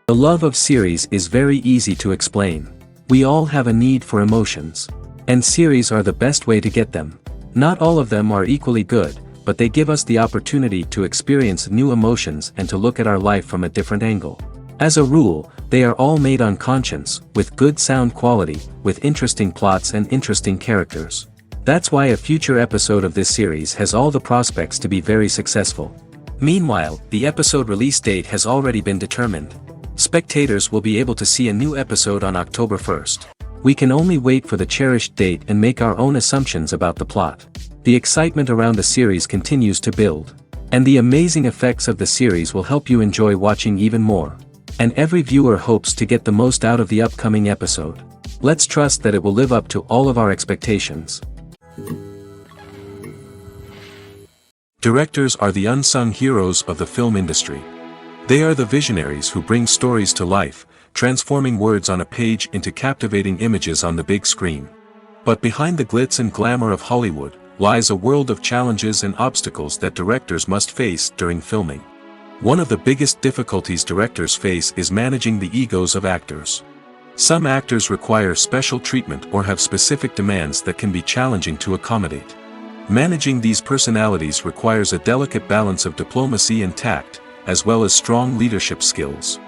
The love of series is very easy to explain. We all have a need for emotions. And series are the best way to get them. Not all of them are equally good, but they give us the opportunity to experience new emotions and to look at our life from a different angle. As a rule, they are all made on conscience, with good sound quality, with interesting plots and interesting characters. That's why a future episode of this series has all the prospects to be very successful. Meanwhile, the episode release date has already been determined. Spectators will be able to see a new episode on October 1st. We can only wait for the cherished date and make our own assumptions about the plot. The excitement around the series continues to build. And the amazing effects of the series will help you enjoy watching even more. And every viewer hopes to get the most out of the upcoming episode. Let's trust that it will live up to all of our expectations. Directors are the unsung heroes of the film industry. They are the visionaries who bring stories to life, transforming words on a page into captivating images on the big screen. But behind the glitz and glamour of Hollywood lies a world of challenges and obstacles that directors must face during filming. One of the biggest difficulties directors face is managing the egos of actors. Some actors require special treatment or have specific demands that can be challenging to accommodate. Managing these personalities requires a delicate balance of diplomacy and tact, as well as strong leadership skills.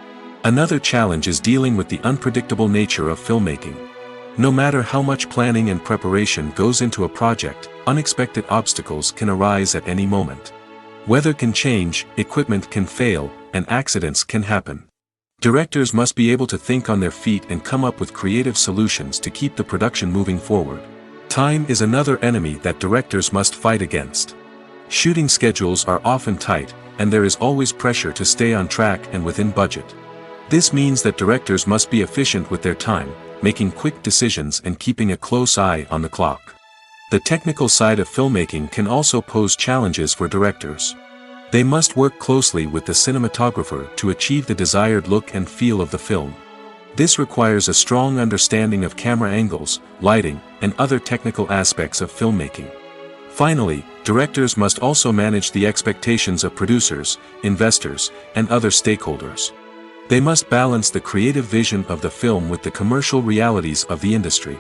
Another challenge is dealing with the unpredictable nature of filmmaking. No matter how much planning and preparation goes into a project, unexpected obstacles can arise at any moment. Weather can change, equipment can fail, and accidents can happen. Directors must be able to think on their feet and come up with creative solutions to keep the production moving forward. Time is another enemy that directors must fight against. Shooting schedules are often tight, and there is always pressure to stay on track and within budget. This means that directors must be efficient with their time, making quick decisions and keeping a close eye on the clock. The technical side of filmmaking can also pose challenges for directors. They must work closely with the cinematographer to achieve the desired look and feel of the film. This requires a strong understanding of camera angles, lighting, and other technical aspects of filmmaking. Finally, directors must also manage the expectations of producers, investors, and other stakeholders. They must balance the creative vision of the film with the commercial realities of the industry.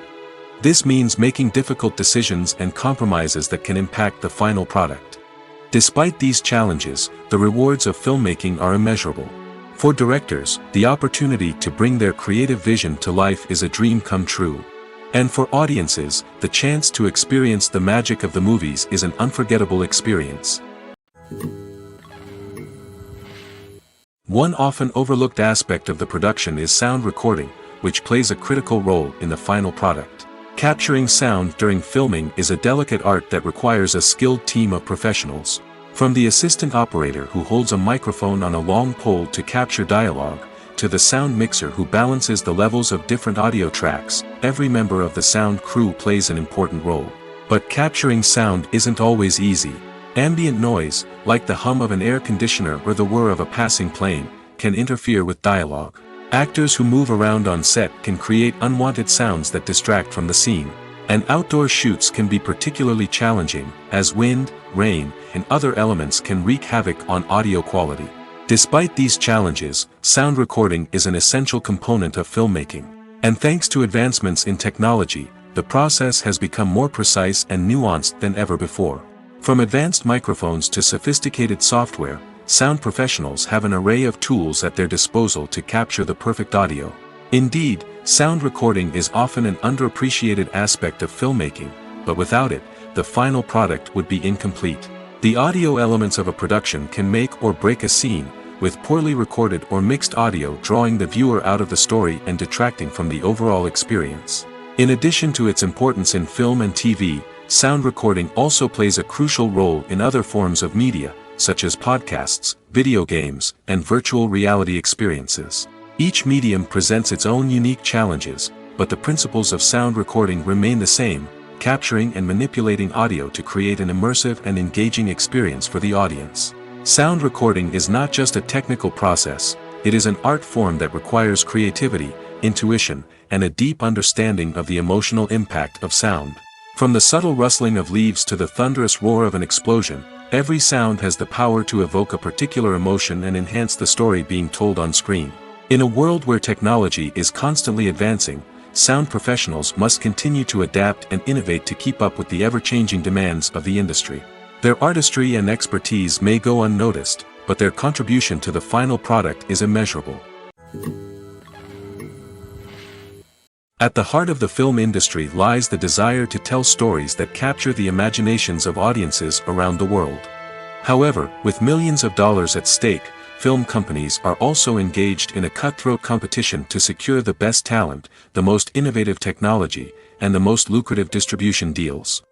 This means making difficult decisions and compromises that can impact the final product. Despite these challenges, the rewards of filmmaking are immeasurable. For directors, the opportunity to bring their creative vision to life is a dream come true. And for audiences, the chance to experience the magic of the movies is an unforgettable experience. One often overlooked aspect of the production is sound recording, which plays a critical role in the final product. Capturing sound during filming is a delicate art that requires a skilled team of professionals. From the assistant operator who holds a microphone on a long pole to capture dialogue, to the sound mixer who balances the levels of different audio tracks, every member of the sound crew plays an important role. But capturing sound isn't always easy. Ambient noise, like the hum of an air conditioner or the whir of a passing plane, can interfere with dialogue. Actors who move around on set can create unwanted sounds that distract from the scene. And outdoor shoots can be particularly challenging, as wind, rain, and other elements can wreak havoc on audio quality. Despite these challenges, sound recording is an essential component of filmmaking. And thanks to advancements in technology, the process has become more precise and nuanced than ever before. From advanced microphones to sophisticated software, sound professionals have an array of tools at their disposal to capture the perfect audio. Indeed, sound recording is often an underappreciated aspect of filmmaking, but without it, the final product would be incomplete. The audio elements of a production can make or break a scene, with poorly recorded or mixed audio drawing the viewer out of the story and detracting from the overall experience. In addition to its importance in film and TV, sound recording also plays a crucial role in other forms of media, such as podcasts, video games, and virtual reality experiences. Each medium presents its own unique challenges, but the principles of sound recording remain the same, capturing and manipulating audio to create an immersive and engaging experience for the audience. Sound recording is not just a technical process, it is an art form that requires creativity, intuition, and a deep understanding of the emotional impact of sound. From the subtle rustling of leaves to the thunderous roar of an explosion, every sound has the power to evoke a particular emotion and enhance the story being told on screen. In a world where technology is constantly advancing, sound professionals must continue to adapt and innovate to keep up with the ever-changing demands of the industry. Their artistry and expertise may go unnoticed, but their contribution to the final product is immeasurable. At the heart of the film industry lies the desire to tell stories that capture the imaginations of audiences around the world. However, with millions of dollars at stake, film companies are also engaged in a cutthroat competition to secure the best talent, the most innovative technology, and the most lucrative distribution deals.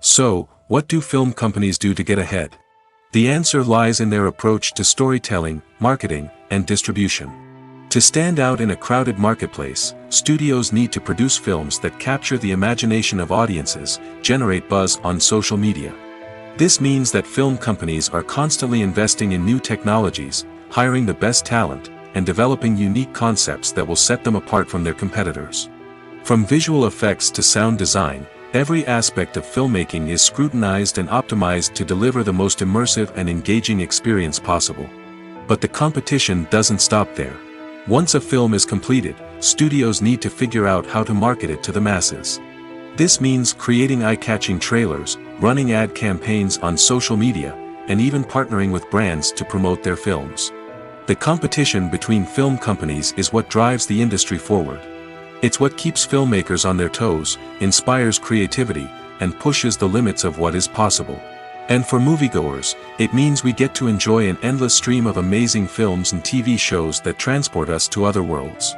So, what do film companies do to get ahead? The answer lies in their approach to storytelling, marketing, and distribution. To stand out in a crowded marketplace, studios need to produce films that capture the imagination of audiences, generate buzz on social media. This means that film companies are constantly investing in new technologies, hiring the best talent, and developing unique concepts that will set them apart from their competitors. From visual effects to sound design, every aspect of filmmaking is scrutinized and optimized to deliver the most immersive and engaging experience possible. But the competition doesn't stop there. Once a film is completed, studios need to figure out how to market it to the masses. This means creating eye-catching trailers, running ad campaigns on social media, and even partnering with brands to promote their films. The competition between film companies is what drives the industry forward. It's what keeps filmmakers on their toes, inspires creativity, and pushes the limits of what is possible. And for moviegoers, it means we get to enjoy an endless stream of amazing films and TV shows that transport us to other worlds.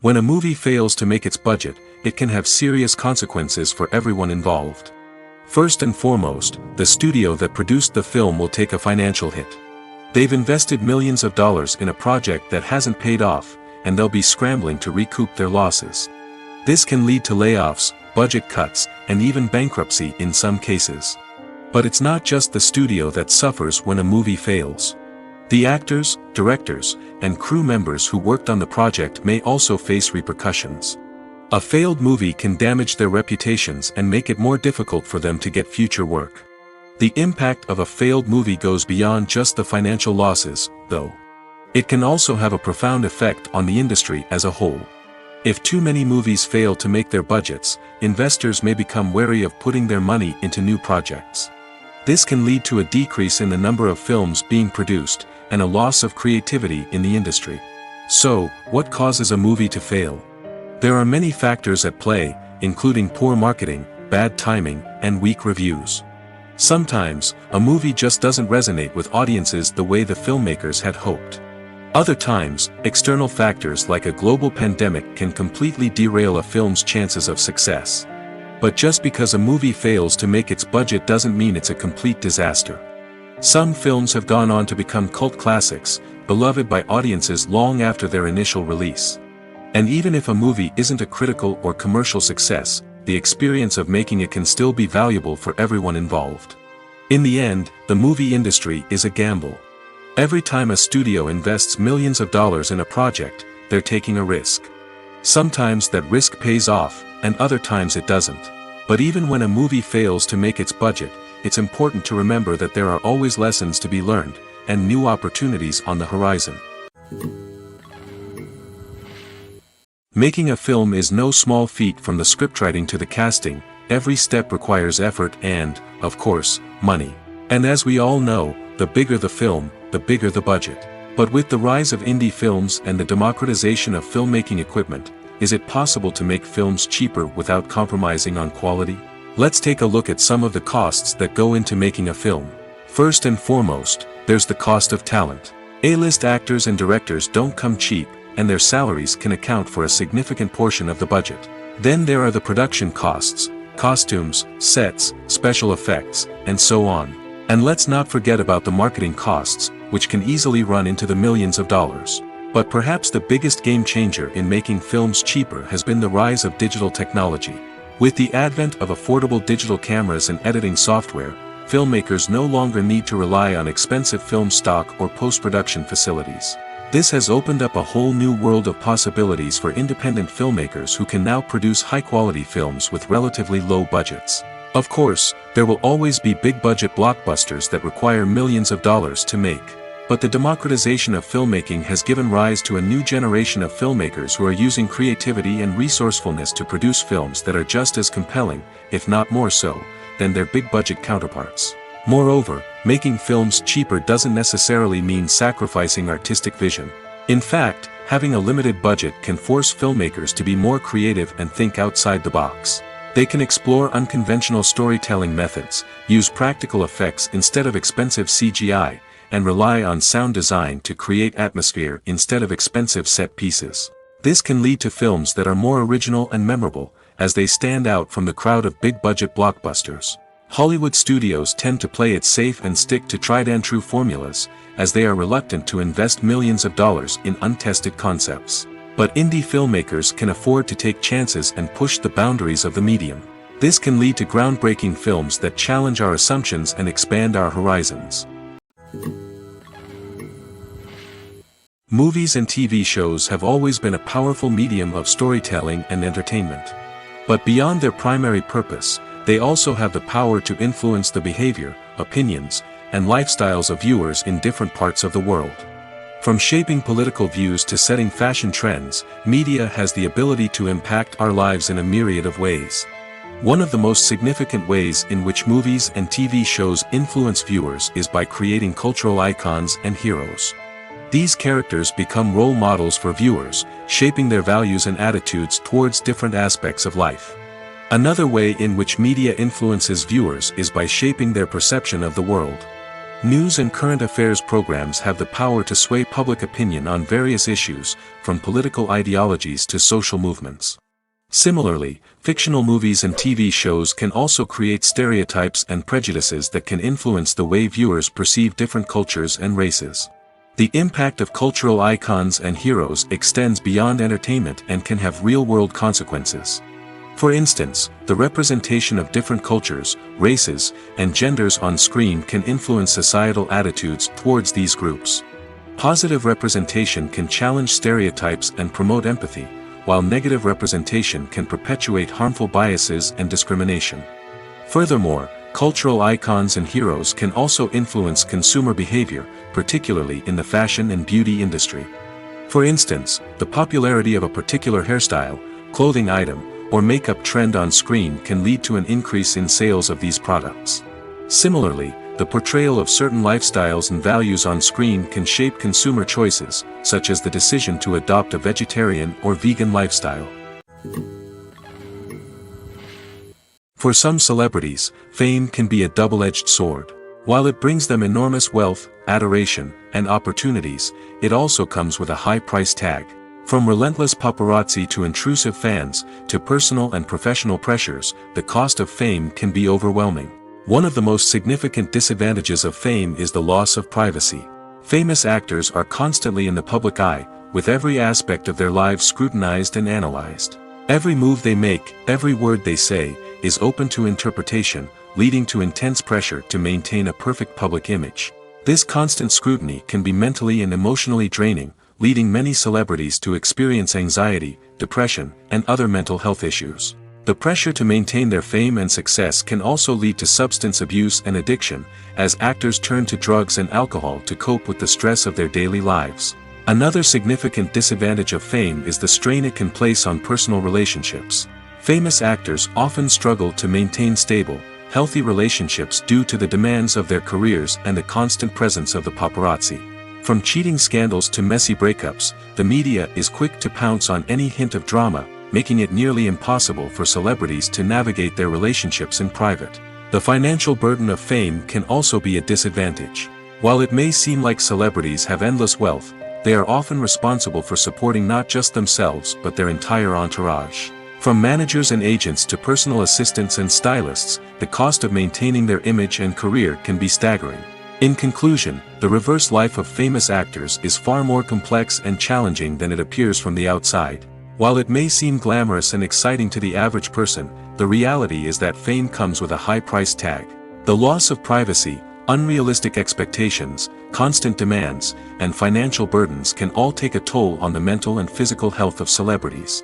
When a movie fails to make its budget, it can have serious consequences for everyone involved. First and foremost, the studio that produced the film will take a financial hit. They've invested millions of dollars in a project that hasn't paid off, and they'll be scrambling to recoup their losses. This can lead to layoffs, budget cuts, and even bankruptcy in some cases. But it's not just the studio that suffers when a movie fails. The actors, directors, and crew members who worked on the project may also face repercussions. A failed movie can damage their reputations and make it more difficult for them to get future work. The impact of a failed movie goes beyond just the financial losses, though. It can also have a profound effect on the industry as a whole. If too many movies fail to make their budgets, investors may become wary of putting their money into new projects. This can lead to a decrease in the number of films being produced, and a loss of creativity in the industry. So, what causes a movie to fail? There are many factors at play, including poor marketing, bad timing, and weak reviews. Sometimes, a movie just doesn't resonate with audiences the way the filmmakers had hoped. Other times, external factors like a global pandemic can completely derail a film's chances of success. But just because a movie fails to make its budget doesn't mean it's a complete disaster. Some films have gone on to become cult classics, beloved by audiences long after their initial release. And even if a movie isn't a critical or commercial success, the experience of making it can still be valuable for everyone involved. In the end, the movie industry is a gamble. Every time a studio invests millions of dollars in a project, they're taking a risk. Sometimes that risk pays off, and other times it doesn't. But even when a movie fails to make its budget, it's important to remember that there are always lessons to be learned, and new opportunities on the horizon. Making a film is no small feat. From the scriptwriting to the casting, every step requires effort and, of course, money. And as we all know, the bigger the film, the bigger the budget. But with the rise of indie films and the democratization of filmmaking equipment, is it possible to make films cheaper without compromising on quality? Let's take a look at some of the costs that go into making a film. First and foremost, there's the cost of talent. A-list actors and directors don't come cheap, and their salaries can account for a significant portion of the budget. Then there are the production costs, costumes, sets, special effects, and so on. And let's not forget about the marketing costs, which can easily run into the millions of dollars. But perhaps the biggest game changer in making films cheaper has been the rise of digital technology. With the advent of affordable digital cameras and editing software, filmmakers no longer need to rely on expensive film stock or post-production facilities. This has opened up a whole new world of possibilities for independent filmmakers who can now produce high-quality films with relatively low budgets. Of course, there will always be big-budget blockbusters that require millions of dollars to make. But the democratization of filmmaking has given rise to a new generation of filmmakers who are using creativity and resourcefulness to produce films that are just as compelling, if not more so, than their big-budget counterparts. Moreover, making films cheaper doesn't necessarily mean sacrificing artistic vision. In fact, having a limited budget can force filmmakers to be more creative and think outside the box. They can explore unconventional storytelling methods, use practical effects instead of expensive CGI, and rely on sound design to create atmosphere instead of expensive set pieces. This can lead to films that are more original and memorable, as they stand out from the crowd of big-budget blockbusters. Hollywood studios tend to play it safe and stick to tried-and-true formulas, as they are reluctant to invest millions of dollars in untested concepts. But indie filmmakers can afford to take chances and push the boundaries of the medium. This can lead to groundbreaking films that challenge our assumptions and expand our horizons. Movies and TV shows have always been a powerful medium of storytelling and entertainment. But beyond their primary purpose, they also have the power to influence the behavior, opinions, and lifestyles of viewers in different parts of the world. From shaping political views to setting fashion trends, media has the ability to impact our lives in a myriad of ways. One of the most significant ways in which movies and TV shows influence viewers is by creating cultural icons and heroes. These characters become role models for viewers, shaping their values and attitudes towards different aspects of life. Another way in which media influences viewers is by shaping their perception of the world. News and current affairs programs have the power to sway public opinion on various issues, from political ideologies to social movements. Similarly, fictional movies and TV shows can also create stereotypes and prejudices that can influence the way viewers perceive different cultures and races. The impact of cultural icons and heroes extends beyond entertainment and can have real-world consequences. For instance, the representation of different cultures, races, and genders on screen can influence societal attitudes towards these groups. Positive representation can challenge stereotypes and promote empathy, while negative representation can perpetuate harmful biases and discrimination. Furthermore, cultural icons and heroes can also influence consumer behavior, particularly in the fashion and beauty industry. For instance, the popularity of a particular hairstyle, clothing item, or makeup trend on screen can lead to an increase in sales of these products. Similarly, the portrayal of certain lifestyles and values on screen can shape consumer choices, such as the decision to adopt a vegetarian or vegan lifestyle. For some celebrities, fame can be a double-edged sword. While it brings them enormous wealth, adoration, and opportunities, it also comes with a high price tag. From relentless paparazzi to intrusive fans, to personal and professional pressures, the cost of fame can be overwhelming. One of the most significant disadvantages of fame is the loss of privacy. Famous actors are constantly in the public eye, with every aspect of their lives scrutinized and analyzed. Every move they make, every word they say, is open to interpretation, leading to intense pressure to maintain a perfect public image. This constant scrutiny can be mentally and emotionally draining, leading many celebrities to experience anxiety, depression, and other mental health issues. The pressure to maintain their fame and success can also lead to substance abuse and addiction, as actors turn to drugs and alcohol to cope with the stress of their daily lives. Another significant disadvantage of fame is the strain it can place on personal relationships. Famous actors often struggle to maintain stable, healthy relationships due to the demands of their careers and the constant presence of the paparazzi. From cheating scandals to messy breakups, the media is quick to pounce on any hint of drama, making it nearly impossible for celebrities to navigate their relationships in private. The financial burden of fame can also be a disadvantage. While it may seem like celebrities have endless wealth, they are often responsible for supporting not just themselves but their entire entourage. From managers and agents to personal assistants and stylists, the cost of maintaining their image and career can be staggering. In conclusion, the reverse life of famous actors is far more complex and challenging than it appears from the outside. While it may seem glamorous and exciting to the average person, the reality is that fame comes with a high price tag. The loss of privacy, unrealistic expectations, constant demands, and financial burdens can all take a toll on the mental and physical health of celebrities.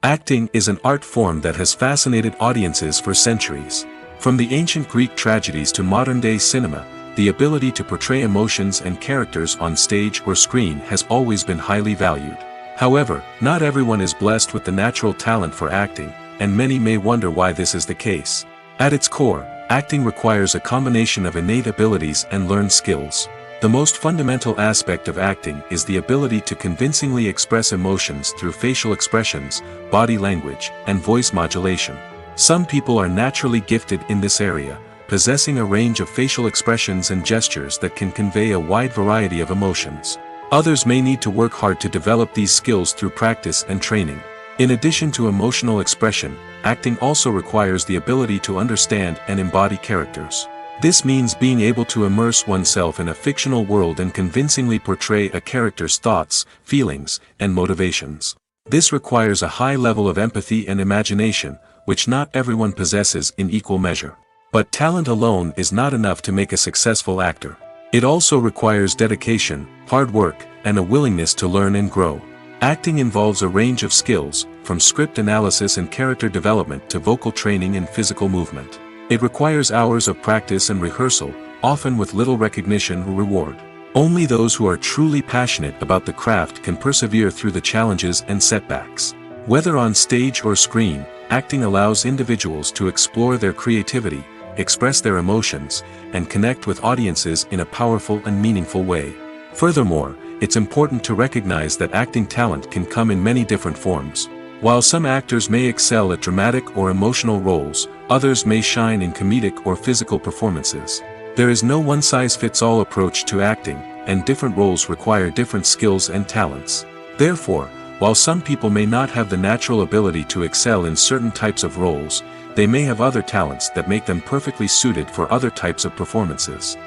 Acting is an art form that has fascinated audiences for centuries. From the ancient Greek tragedies to modern-day cinema, the ability to portray emotions and characters on stage or screen has always been highly valued. However, not everyone is blessed with the natural talent for acting, and many may wonder why this is the case. At its core, acting requires a combination of innate abilities and learned skills. The most fundamental aspect of acting is the ability to convincingly express emotions through facial expressions, body language, and voice modulation. Some people are naturally gifted in this area, possessing a range of facial expressions and gestures that can convey a wide variety of emotions. Others may need to work hard to develop these skills through practice and training. In addition to emotional expression, acting also requires the ability to understand and embody characters. This means being able to immerse oneself in a fictional world and convincingly portray a character's thoughts, feelings, and motivations. This requires a high level of empathy and imagination, which not everyone possesses in equal measure. But talent alone is not enough to make a successful actor. It also requires dedication, hard work, and a willingness to learn and grow. Acting involves a range of skills, from script analysis and character development to vocal training and physical movement. It requires hours of practice and rehearsal, often with little recognition or reward. Only those who are truly passionate about the craft can persevere through the challenges and setbacks. Whether on stage or screen, acting allows individuals to explore their creativity, express their emotions, and connect with audiences in a powerful and meaningful way. Furthermore, it's important to recognize that acting talent can come in many different forms. While some actors may excel at dramatic or emotional roles, others may shine in comedic or physical performances. There is no one-size-fits-all approach to acting, and different roles require different skills and talents. Therefore, while some people may not have the natural ability to excel in certain types of roles, they may have other talents that make them perfectly suited for other types of performances.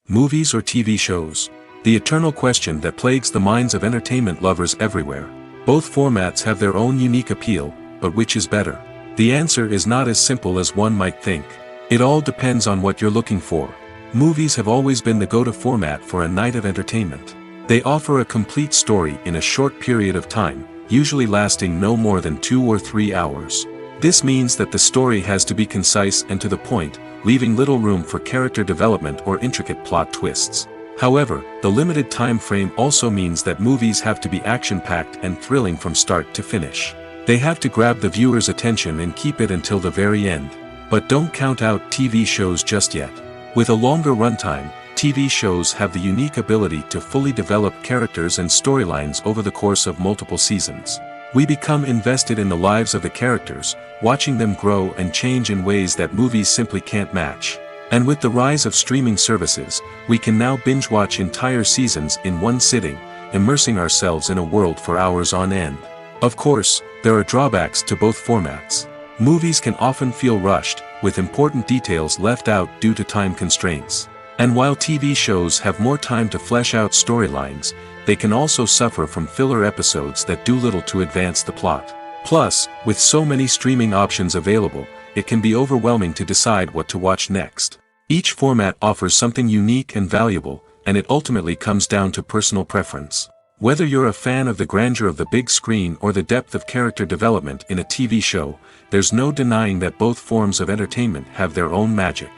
Movies or TV shows? The eternal question that plagues the minds of entertainment lovers everywhere. Both formats have their own unique appeal, but which is better? The answer is not as simple as one might think. It all depends on what you're looking for. Movies have always been the go-to format for a night of entertainment. They offer a complete story in a short period of time, usually lasting no more than 2 or 3 hours. This means that the story has to be concise and to the point, leaving little room for character development or intricate plot twists. However, the limited time frame also means that movies have to be action-packed and thrilling from start to finish. They have to grab the viewer's attention and keep it until the very end. But don't count out TV shows just yet. With a longer runtime, TV shows have the unique ability to fully develop characters and storylines over the course of multiple seasons. We become invested in the lives of the characters, watching them grow and change in ways that movies simply can't match. And with the rise of streaming services, we can now binge-watch entire seasons in one sitting, immersing ourselves in a world for hours on end. Of course, there are drawbacks to both formats. Movies can often feel rushed, with important details left out due to time constraints. And while TV shows have more time to flesh out storylines, they can also suffer from filler episodes that do little to advance the plot. Plus, with so many streaming options available, it can be overwhelming to decide what to watch next. Each format offers something unique and valuable, and it ultimately comes down to personal preference. Whether you're a fan of the grandeur of the big screen or the depth of character development in a TV show, there's no denying that both forms of entertainment have their own magic.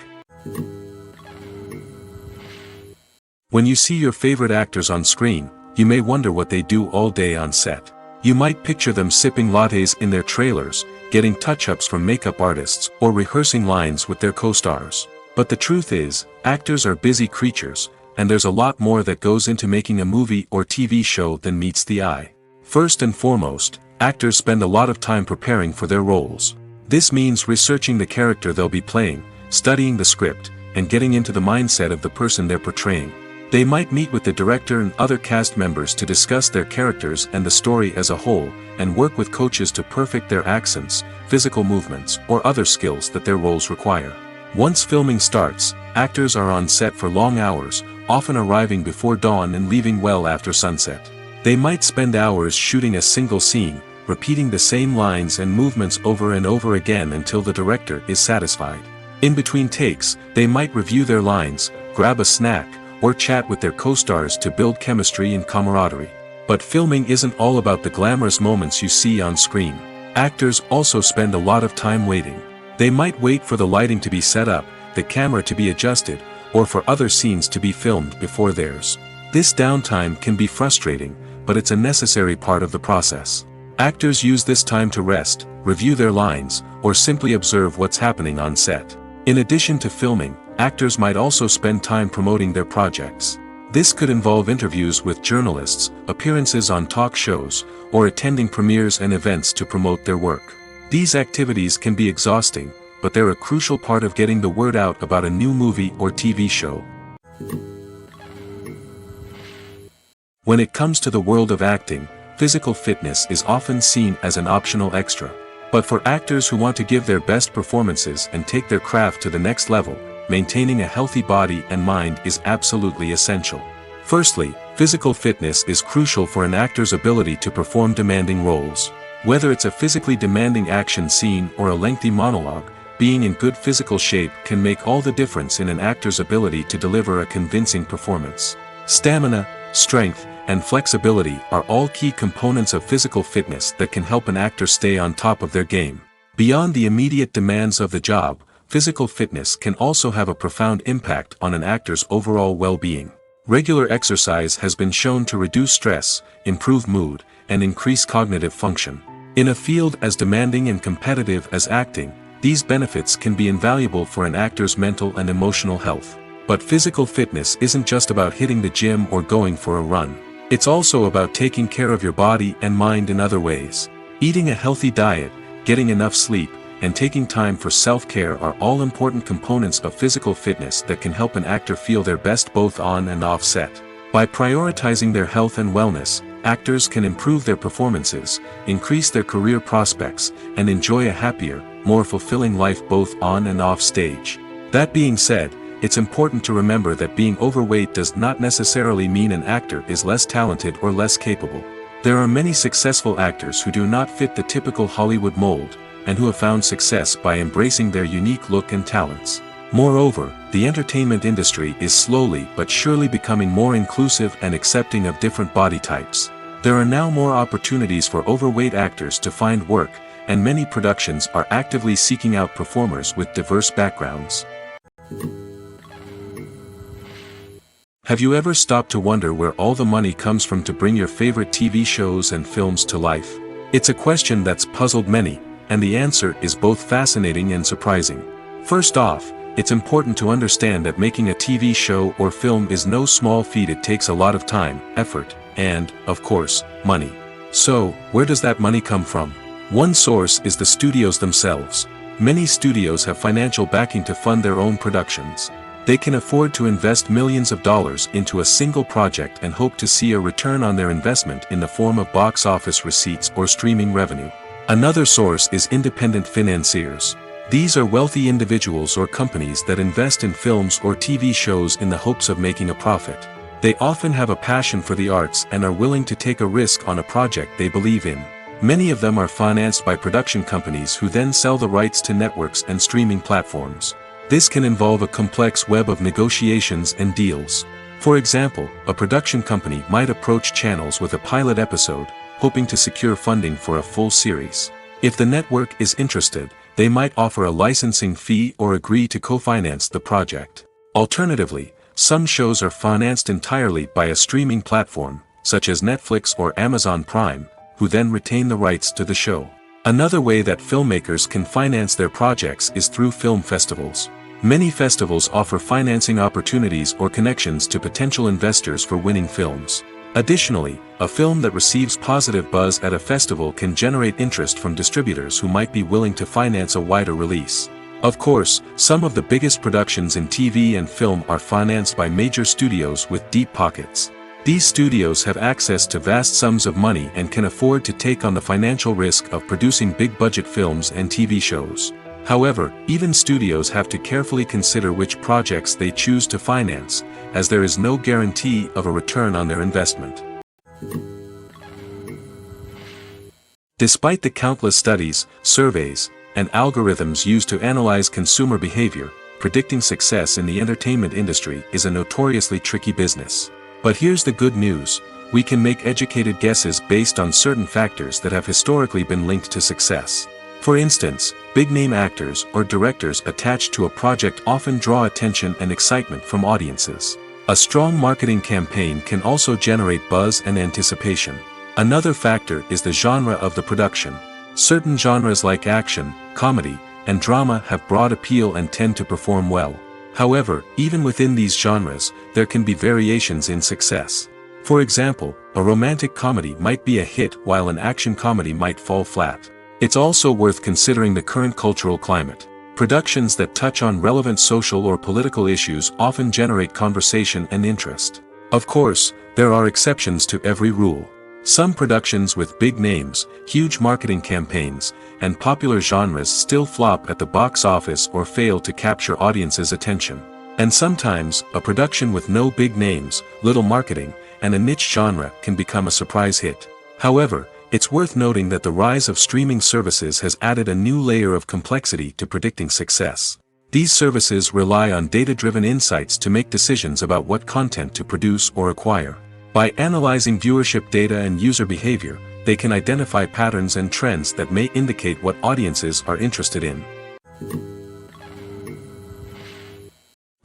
When you see your favorite actors on screen, you may wonder what they do all day on set. You might picture them sipping lattes in their trailers, getting touch-ups from makeup artists, or rehearsing lines with their co-stars. But the truth is, actors are busy creatures, and there's a lot more that goes into making a movie or TV show than meets the eye. First and foremost, actors spend a lot of time preparing for their roles. This means researching the character they'll be playing, studying the script, and getting into the mindset of the person they're portraying. They might meet with the director and other cast members to discuss their characters and the story as a whole, and work with coaches to perfect their accents, physical movements, or other skills that their roles require. Once filming starts, actors are on set for long hours, often arriving before dawn and leaving well after sunset. They might spend hours shooting a single scene, repeating the same lines and movements over and over again until the director is satisfied. In between takes, they might review their lines, grab a snack, or chat with their co-stars to build chemistry and camaraderie. But filming isn't all about the glamorous moments you see on screen. Actors also spend a lot of time waiting. They might wait for the lighting to be set up, the camera to be adjusted, or for other scenes to be filmed before theirs. This downtime can be frustrating, but it's a necessary part of the process. Actors use this time to rest, review their lines, or simply observe what's happening on set. In addition to filming, actors might also spend time promoting their projects. This could involve interviews with journalists, appearances on talk shows, or attending premieres and events to promote their work. These activities can be exhausting, but they're a crucial part of getting the word out about a new movie or TV show. When it comes to the world of acting, physical fitness is often seen as an optional extra. But for actors who want to give their best performances and take their craft to the next level, maintaining a healthy body and mind is absolutely essential. Firstly, physical fitness is crucial for an actor's ability to perform demanding roles. Whether it's a physically demanding action scene or a lengthy monologue, being in good physical shape can make all the difference in an actor's ability to deliver a convincing performance. Stamina, strength, and flexibility are all key components of physical fitness that can help an actor stay on top of their game. Beyond the immediate demands of the job, physical fitness can also have a profound impact on an actor's overall well-being. Regular exercise has been shown to reduce stress, improve mood, and increase cognitive function. In a field as demanding and competitive as acting, these benefits can be invaluable for an actor's mental and emotional health. But physical fitness isn't just about hitting the gym or going for a run. It's also about taking care of your body and mind in other ways. Eating a healthy diet, getting enough sleep, and taking time for self-care are all important components of physical fitness that can help an actor feel their best both on and off set. By prioritizing their health and wellness, actors can improve their performances, increase their career prospects, and enjoy a happier, more fulfilling life both on and off stage. That being said, it's important to remember that being overweight does not necessarily mean an actor is less talented or less capable. There are many successful actors who do not fit the typical Hollywood mold, and who have found success by embracing their unique look and talents. Moreover, the entertainment industry is slowly but surely becoming more inclusive and accepting of different body types. There are now more opportunities for overweight actors to find work, and many productions are actively seeking out performers with diverse backgrounds. Have you ever stopped to wonder where all the money comes from to bring your favorite TV shows and films to life? It's a question that's puzzled many, and the answer is both fascinating and surprising. First off, it's important to understand that making a TV show or film is no small feat. It takes a lot of time, effort, and, of course, money. So, where does that money come from? One source is the studios themselves. Many studios have financial backing to fund their own productions. They can afford to invest millions of dollars into a single project and hope to see a return on their investment in the form of box office receipts or streaming revenue. Another source is independent financiers. These are wealthy individuals or companies that invest in films or TV shows in the hopes of making a profit. They often have a passion for the arts and are willing to take a risk on a project they believe in. Many of them are financed by production companies who then sell the rights to networks and streaming platforms. This can involve a complex web of negotiations and deals. For example, a production company might approach channels with a pilot episode, hoping to secure funding for a full series. If the network is interested, they might offer a licensing fee or agree to co-finance the project. Alternatively, some shows are financed entirely by a streaming platform, such as Netflix or Amazon Prime, who then retain the rights to the show. Another way that filmmakers can finance their projects is through film festivals. Many festivals offer financing opportunities or connections to potential investors for winning films. Additionally, a film that receives positive buzz at a festival can generate interest from distributors who might be willing to finance a wider release. Of course, some of the biggest productions in TV and film are financed by major studios with deep pockets. These studios have access to vast sums of money and can afford to take on the financial risk of producing big-budget films and TV shows. However, even studios have to carefully consider which projects they choose to finance, as there is no guarantee of a return on their investment. Despite the countless studies, surveys, and algorithms used to analyze consumer behavior, predicting success in the entertainment industry is a notoriously tricky business. But here's the good news: we can make educated guesses based on certain factors that have historically been linked to success. For instance, big-name actors or directors attached to a project often draw attention and excitement from audiences. A strong marketing campaign can also generate buzz and anticipation. Another factor is the genre of the production. Certain genres like action, comedy, and drama have broad appeal and tend to perform well. However, even within these genres, there can be variations in success. For example, a romantic comedy might be a hit while an action comedy might fall flat. It's also worth considering the current cultural climate. Productions that touch on relevant social or political issues often generate conversation and interest. Of course, there are exceptions to every rule. Some productions with big names, huge marketing campaigns, and popular genres still flop at the box office or fail to capture audiences' attention. And sometimes, a production with no big names, little marketing, and a niche genre can become a surprise hit. However, it's worth noting that the rise of streaming services has added a new layer of complexity to predicting success. These services rely on data-driven insights to make decisions about what content to produce or acquire. By analyzing viewership data and user behavior, they can identify patterns and trends that may indicate what audiences are interested in.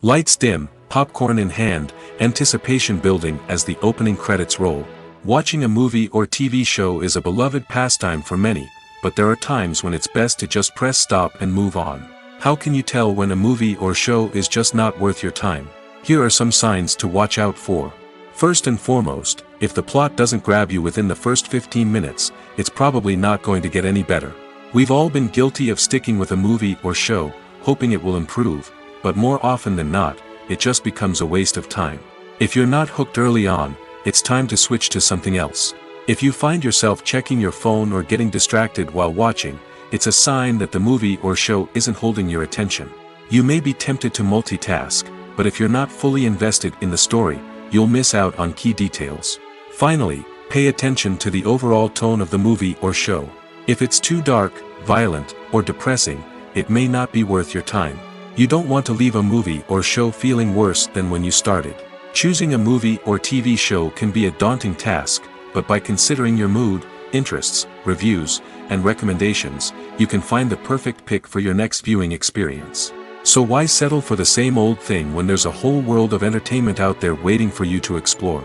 Lights dim, popcorn in hand, anticipation building as the opening credits roll. Watching a movie or TV show is a beloved pastime for many, but there are times when it's best to just press stop and move on. How can you tell when a movie or show is just not worth your time? Here are some signs to watch out for. First and foremost, if the plot doesn't grab you within the first 15 minutes, it's probably not going to get any better. We've all been guilty of sticking with a movie or show, hoping it will improve, but more often than not, it just becomes a waste of time. If you're not hooked early on, it's time to switch to something else. If you find yourself checking your phone or getting distracted while watching, it's a sign that the movie or show isn't holding your attention. You may be tempted to multitask, but if you're not fully invested in the story, you'll miss out on key details. Finally, pay attention to the overall tone of the movie or show. If it's too dark, violent, or depressing, it may not be worth your time. You don't want to leave a movie or show feeling worse than when you started. Choosing a movie or TV show can be a daunting task, but by considering your mood, interests, reviews, and recommendations, you can find the perfect pick for your next viewing experience. So why settle for the same old thing when there's a whole world of entertainment out there waiting for you to explore?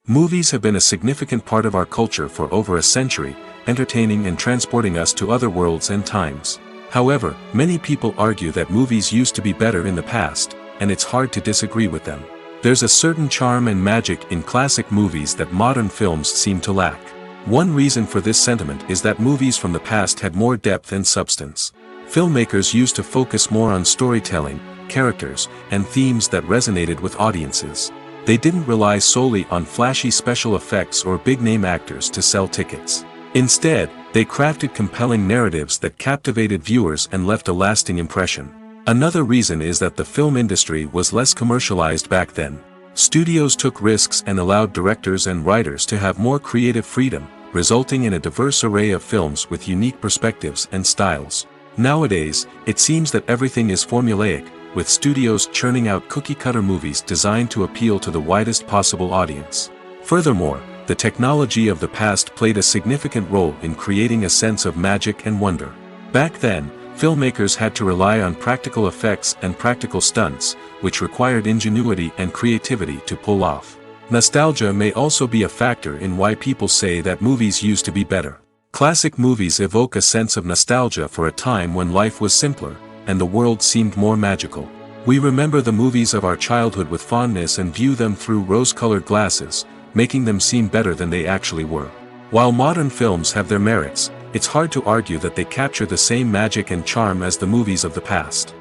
Movies have been a significant part of our culture for over a century, entertaining and transporting us to other worlds and times. However, many people argue that movies used to be better in the past, and it's hard to disagree with them. There's a certain charm and magic in classic movies that modern films seem to lack. One reason for this sentiment is that movies from the past had more depth and substance. Filmmakers used to focus more on storytelling, characters, and themes that resonated with audiences. They didn't rely solely on flashy special effects or big-name actors to sell tickets. Instead, they crafted compelling narratives that captivated viewers and left a lasting impression. Another reason is that the film industry was less commercialized back then. Studios took risks and allowed directors and writers to have more creative freedom, resulting in a diverse array of films with unique perspectives and styles. Nowadays, it seems that everything is formulaic, with studios churning out cookie-cutter movies designed to appeal to the widest possible audience. Furthermore, the technology of the past played a significant role in creating a sense of magic and wonder. Back then, filmmakers had to rely on practical effects and practical stunts, which required ingenuity and creativity to pull off. Nostalgia may also be a factor in why people say that movies used to be better. Classic movies evoke a sense of nostalgia for a time when life was simpler, and the world seemed more magical. We remember the movies of our childhood with fondness and view them through rose-colored glasses, making them seem better than they actually were. While modern films have their merits, it's hard to argue that they capture the same magic and charm as the movies of the past.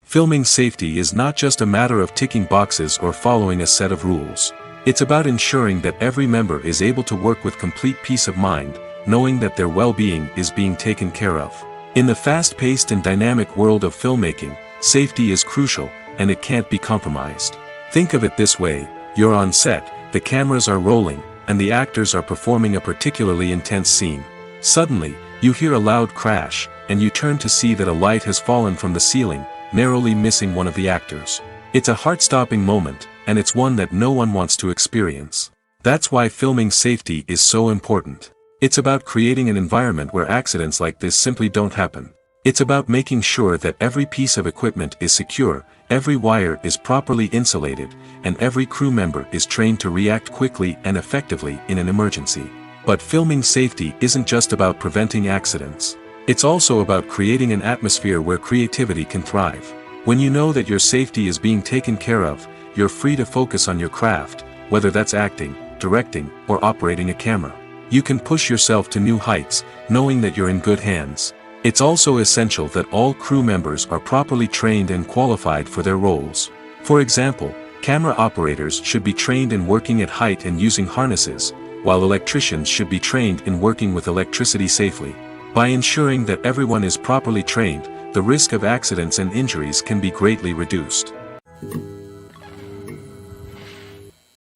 Filming safety is not just a matter of ticking boxes or following a set of rules. It's about ensuring that every member is able to work with complete peace of mind, knowing that their well-being is being taken care of. In the fast-paced and dynamic world of filmmaking, safety is crucial, and it can't be compromised. Think of it this way: you're on set, the cameras are rolling, and the actors are performing a particularly intense scene. Suddenly, you hear a loud crash, and you turn to see that a light has fallen from the ceiling, narrowly missing one of the actors. It's a heart-stopping moment, and it's one that no one wants to experience. That's why filming safety is so important. It's about creating an environment where accidents like this simply don't happen. It's about making sure that every piece of equipment is secure, every wire is properly insulated, and every crew member is trained to react quickly and effectively in an emergency. But filming safety isn't just about preventing accidents. It's also about creating an atmosphere where creativity can thrive. When you know that your safety is being taken care of, you're free to focus on your craft, whether that's acting, directing, or operating a camera. You can push yourself to new heights, knowing that you're in good hands. It's also essential that all crew members are properly trained and qualified for their roles. For example, camera operators should be trained in working at height and using harnesses, while electricians should be trained in working with electricity safely. By ensuring that everyone is properly trained, the risk of accidents and injuries can be greatly reduced.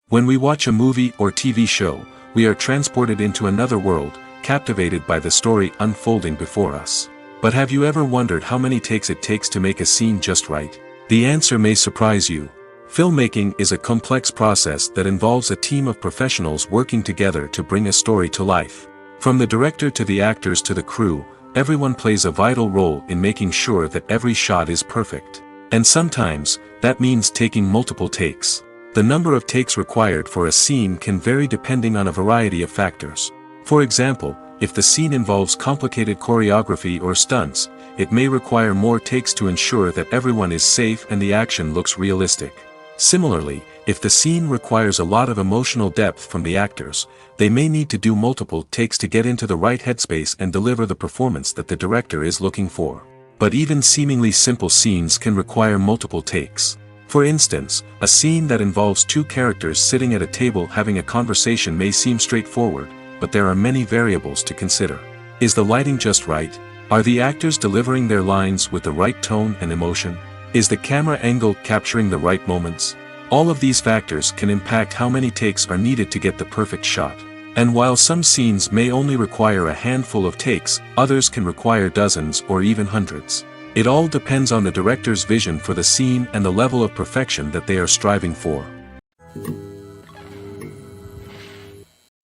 When we watch a movie or TV show, we are transported into another world, captivated by the story unfolding before us. But have you ever wondered how many takes it takes to make a scene just right? The answer may surprise you. Filmmaking is a complex process that involves a team of professionals working together to bring a story to life. From the director to the actors to the crew, everyone plays a vital role in making sure that every shot is perfect. And sometimes, that means taking multiple takes. The number of takes required for a scene can vary depending on a variety of factors. For example, if the scene involves complicated choreography or stunts, it may require more takes to ensure that everyone is safe and the action looks realistic. Similarly, if the scene requires a lot of emotional depth from the actors, they may need to do multiple takes to get into the right headspace and deliver the performance that the director is looking for. But even seemingly simple scenes can require multiple takes. For instance, a scene that involves two characters sitting at a table having a conversation may seem straightforward, but there are many variables to consider. Is the lighting just right? Are the actors delivering their lines with the right tone and emotion? Is the camera angle capturing the right moments? All of these factors can impact how many takes are needed to get the perfect shot. And while some scenes may only require a handful of takes, others can require dozens or even hundreds. It all depends on the director's vision for the scene and the level of perfection that they are striving for.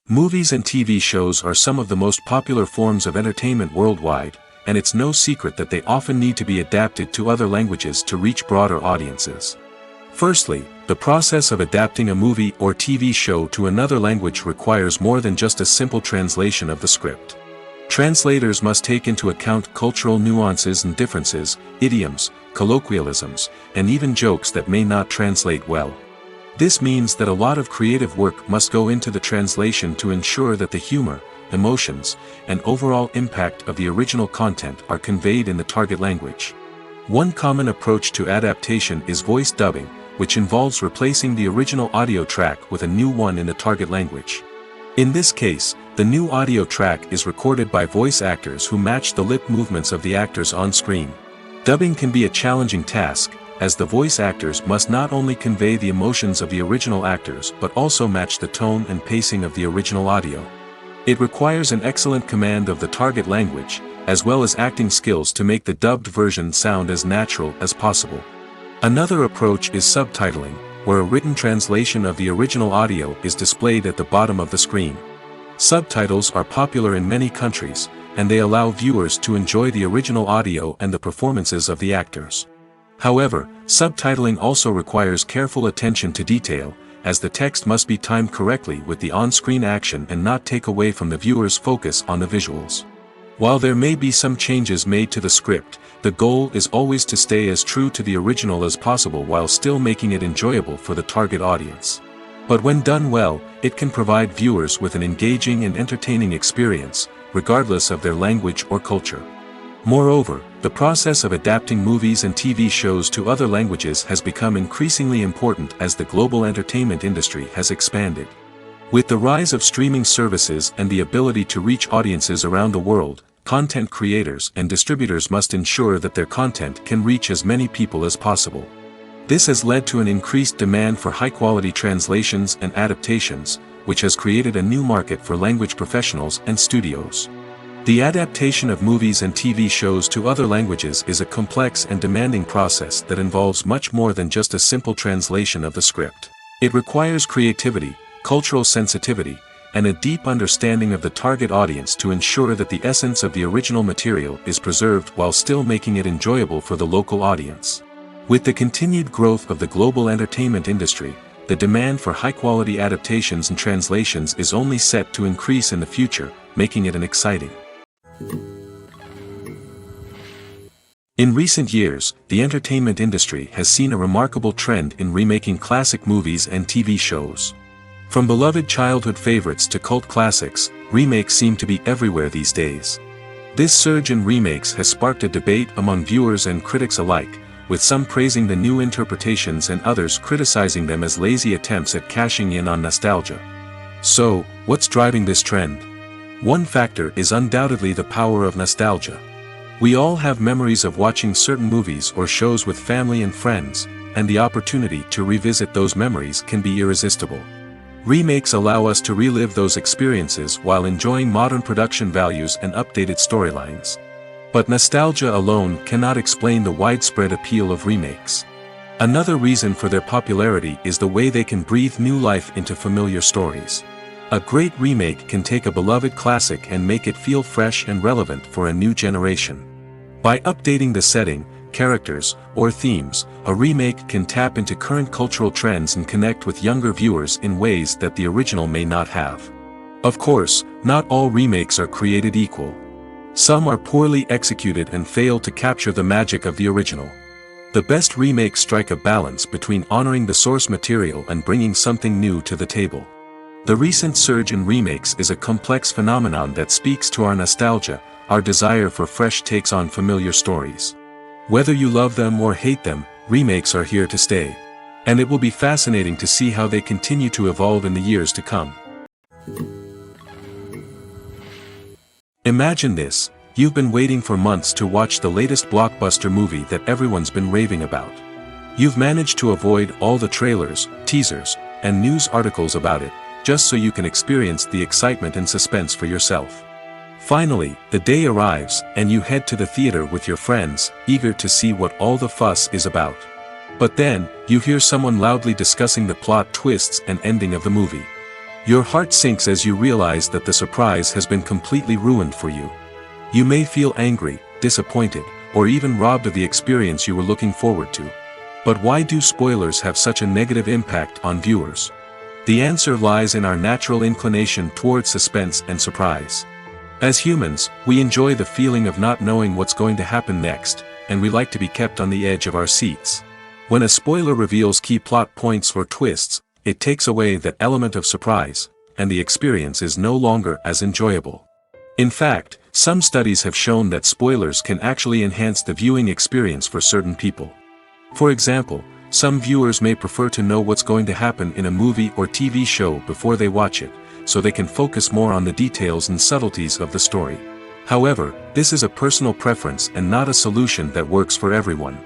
Movies and TV shows are some of the most popular forms of entertainment worldwide, and it's no secret that they often need to be adapted to other languages to reach broader audiences. Firstly, the process of adapting a movie or TV show to another language requires more than just a simple translation of the script. Translators must take into account cultural nuances and differences, idioms, colloquialisms, and even jokes that may not translate well. This means that a lot of creative work must go into the translation to ensure that the humor, emotions, and overall impact of the original content are conveyed in the target language. One common approach to adaptation is voice dubbing, which involves replacing the original audio track with a new one in the target language. In this case, the new audio track is recorded by voice actors who match the lip movements of the actors on screen. Dubbing can be a challenging task, as the voice actors must not only convey the emotions of the original actors but also match the tone and pacing of the original audio. It requires an excellent command of the target language, as well as acting skills to make the dubbed version sound as natural as possible. Another approach is subtitling, where a written translation of the original audio is displayed at the bottom of the screen. Subtitles are popular in many countries, and they allow viewers to enjoy the original audio and the performances of the actors. However, subtitling also requires careful attention to detail, as the text must be timed correctly with the on-screen action and not take away from the viewer's focus on the visuals. While there may be some changes made to the script, the goal is always to stay as true to the original as possible while still making it enjoyable for the target audience. But when done well, it can provide viewers with an engaging and entertaining experience, regardless of their language or culture. Moreover, the process of adapting movies and TV shows to other languages has become increasingly important as the global entertainment industry has expanded. With the rise of streaming services and the ability to reach audiences around the world, content creators and distributors must ensure that their content can reach as many people as possible. This has led to an increased demand for high-quality translations and adaptations, which has created a new market for language professionals and studios. The adaptation of movies and TV shows to other languages is a complex and demanding process that involves much more than just a simple translation of the script. It requires creativity, cultural sensitivity, and a deep understanding of the target audience to ensure that the essence of the original material is preserved while still making it enjoyable for the local audience. With the continued growth of the global entertainment industry, the demand for high-quality adaptations and translations is only set to increase in the future, making it an exciting. In recent years, the entertainment industry has seen a remarkable trend in remaking classic movies and TV shows. From beloved childhood favorites to cult classics, remakes seem to be everywhere these days. This surge in remakes has sparked a debate among viewers and critics alike, with some praising the new interpretations and others criticizing them as lazy attempts at cashing in on nostalgia. So, what's driving this trend? One factor is undoubtedly the power of nostalgia. We all have memories of watching certain movies or shows with family and friends, and the opportunity to revisit those memories can be irresistible. Remakes allow us to relive those experiences while enjoying modern production values and updated storylines. But nostalgia alone cannot explain the widespread appeal of remakes. Another reason for their popularity is the way they can breathe new life into familiar stories. A great remake can take a beloved classic and make it feel fresh and relevant for a new generation. By updating the setting, characters, or themes, a remake can tap into current cultural trends and connect with younger viewers in ways that the original may not have. Of course, not all remakes are created equal. Some are poorly executed and fail to capture the magic of the original. The best remakes strike a balance between honoring the source material and bringing something new to the table. The recent surge in remakes is a complex phenomenon that speaks to our nostalgia, our desire for fresh takes on familiar stories. Whether you love them or hate them, remakes are here to stay. And it will be fascinating to see how they continue to evolve in the years to come. Imagine this: you've been waiting for months to watch the latest blockbuster movie that everyone's been raving about. You've managed to avoid all the trailers, teasers, and news articles about it, just so you can experience the excitement and suspense for yourself. Finally, the day arrives, and you head to the theater with your friends, eager to see what all the fuss is about. But then, you hear someone loudly discussing the plot twists and ending of the movie. Your heart sinks as you realize that the surprise has been completely ruined for you. You may feel angry, disappointed, or even robbed of the experience you were looking forward to. But why do spoilers have such a negative impact on viewers? The answer lies in our natural inclination towards suspense and surprise. As humans, we enjoy the feeling of not knowing what's going to happen next, and we like to be kept on the edge of our seats. When a spoiler reveals key plot points or twists, it takes away that element of surprise, and the experience is no longer as enjoyable. In fact, some studies have shown that spoilers can actually enhance the viewing experience for certain people. For example, some viewers may prefer to know what's going to happen in a movie or TV show before they watch it, so they can focus more on the details and subtleties of the story. However, this is a personal preference and not a solution that works for everyone.